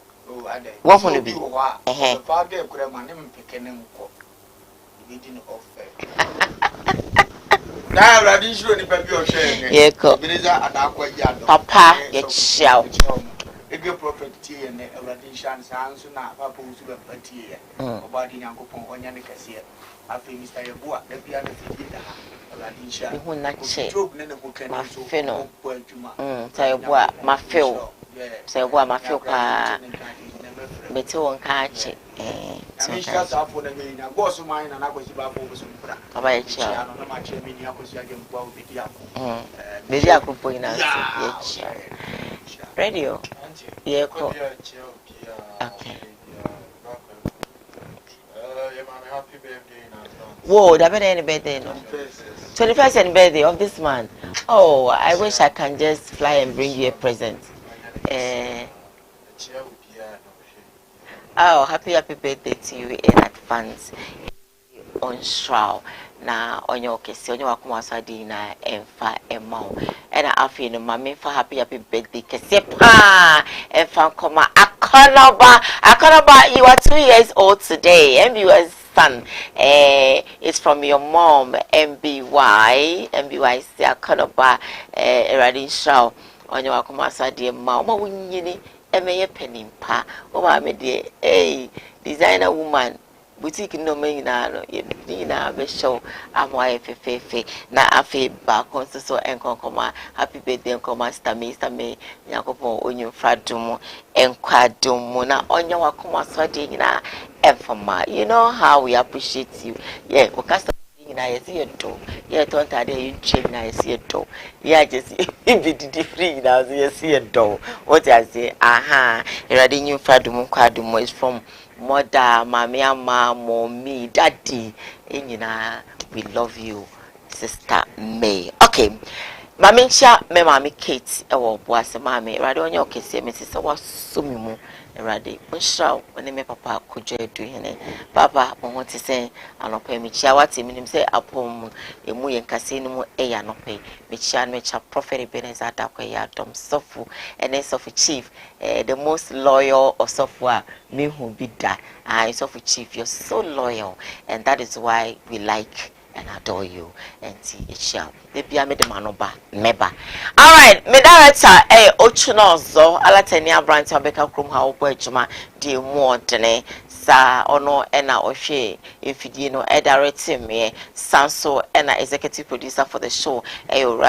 What will be? The far game could have my name picking him. Meeting of now, I didn't show any baby or share. Yeah, Papa, get shell. A good property and a radiation sounds now, Papa was a party about the uncle on Yannicas. I think Mr. Yabua, the piano, radiation, who not shake, my fennel, say what, my feel, say what, my feel, beto catch it. So I shut up for the meeting. I was mine and I was about over some. About a child, no much meaning I was again. Maybe I could point out radio. Yeah, okay. Whoa, that better any birthday, no? 21st and birthday of this man. Oh, I wish I can just fly and bring you a present. Oh, happy birthday to you in advance. On Shroud. Na on your case, on your Akumasadina and fa and mo. And I feel no mammy for happy birthday. Kesepa and fan coma Akonaba, you are 2 years old today. MBU's son. It's from your mom, MBY say Akonaba Radin Shroud on your Akumasadi Mama Winnie. Eme penny pa o ma me de designer woman boutique no me na ye na be show amwa fefe na afi ba konso enkonkoma happy birthday enkoma stami yakopon onyu fradum enkwadum na onya wakoma so de nyina enfoma. You know how we appreciate you. Yeah, okasa na yesi yedo ye tonta de you change na yesi yedo yeah just if the free na yesi yedo what I say aha erade nyu fadum kwadum is from mother mami ama mommy daddy enyina we love you sister May. Okay, mami ncha me mami Kate e wo boase mami erade onye okese me sese waso mi mu erade nshaw one me papa kojo edu hene papa mo ho te se anopa mi chia wate minim se apom emu ye nkase ni mu e ya nopa mi chia no cha prophet Ebenezer Adakwa ya dom sofu ene sofu chief the most loyal of software me who be that sofu chief, you're so loyal and that is why we like and adore you and see it shall maybe I made the manoba meba. All right, me director ochunozo alatenia branch abeka krum ha obo ejuma di mu odene sa ono ena ohwe efidie no directing me sanso ena executive producer for the show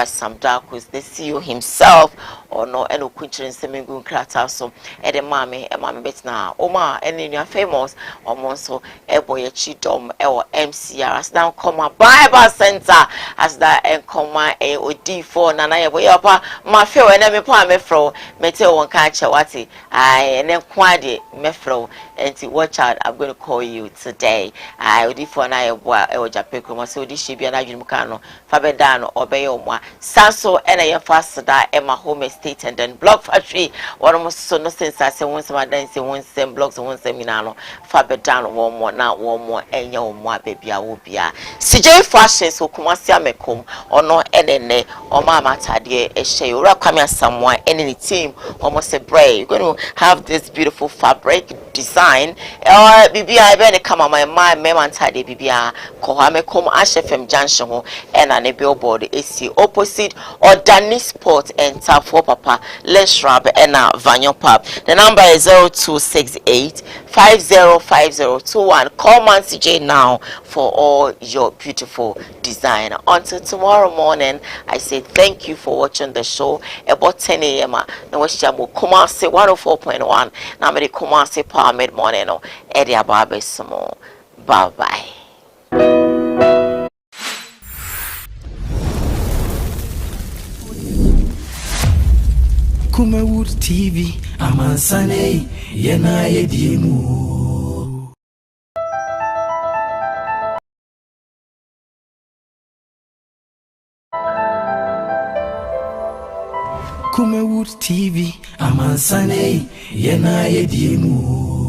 Sam Darkus the CEO himself ono eno kunchirin semengu krata so the mame betna oma eni famous omonso eboye chidom MCR as now come Bible Center as that enkoma OD4 nana yeboye pa ma fe we na me pa me fro mete won ka chewati ene kwade me fro enti watch out, I'm going to call you today. OD4 na yeboa Japeko ma so di shibia na dwum kan no fa bedano obeye omwa sanso ena ye fasda ema home estate and then block factory one so no sense say won some dance won sem blocks won seminar no fa bedano one more na one more enya omwa bebia wo bia CJ fashion so kumasi amekom ono enene o mama tade ehye ora kwame asamwa any team almost say brave you're going to have this beautiful fabric design bibia be ne kama my man tade bibia ko amekom ashfm junction ho ena ne billboard AC opposite or Danny Sport and for papa let's rub ena vanyo pub. The number is 0268 505021. Call Man CJ now for all your beautiful design. Until tomorrow morning, I say thank you for watching the show. About 10 a.m. Now watch Jamu Kumasi 104.1. Now me Kumasi Power Mid Morning. Eddie Ababe Samo. Bye bye. Kumawood TV, Amansane, Yena Yedimu. Kumawood TV, Amansane, Yena Yedimu.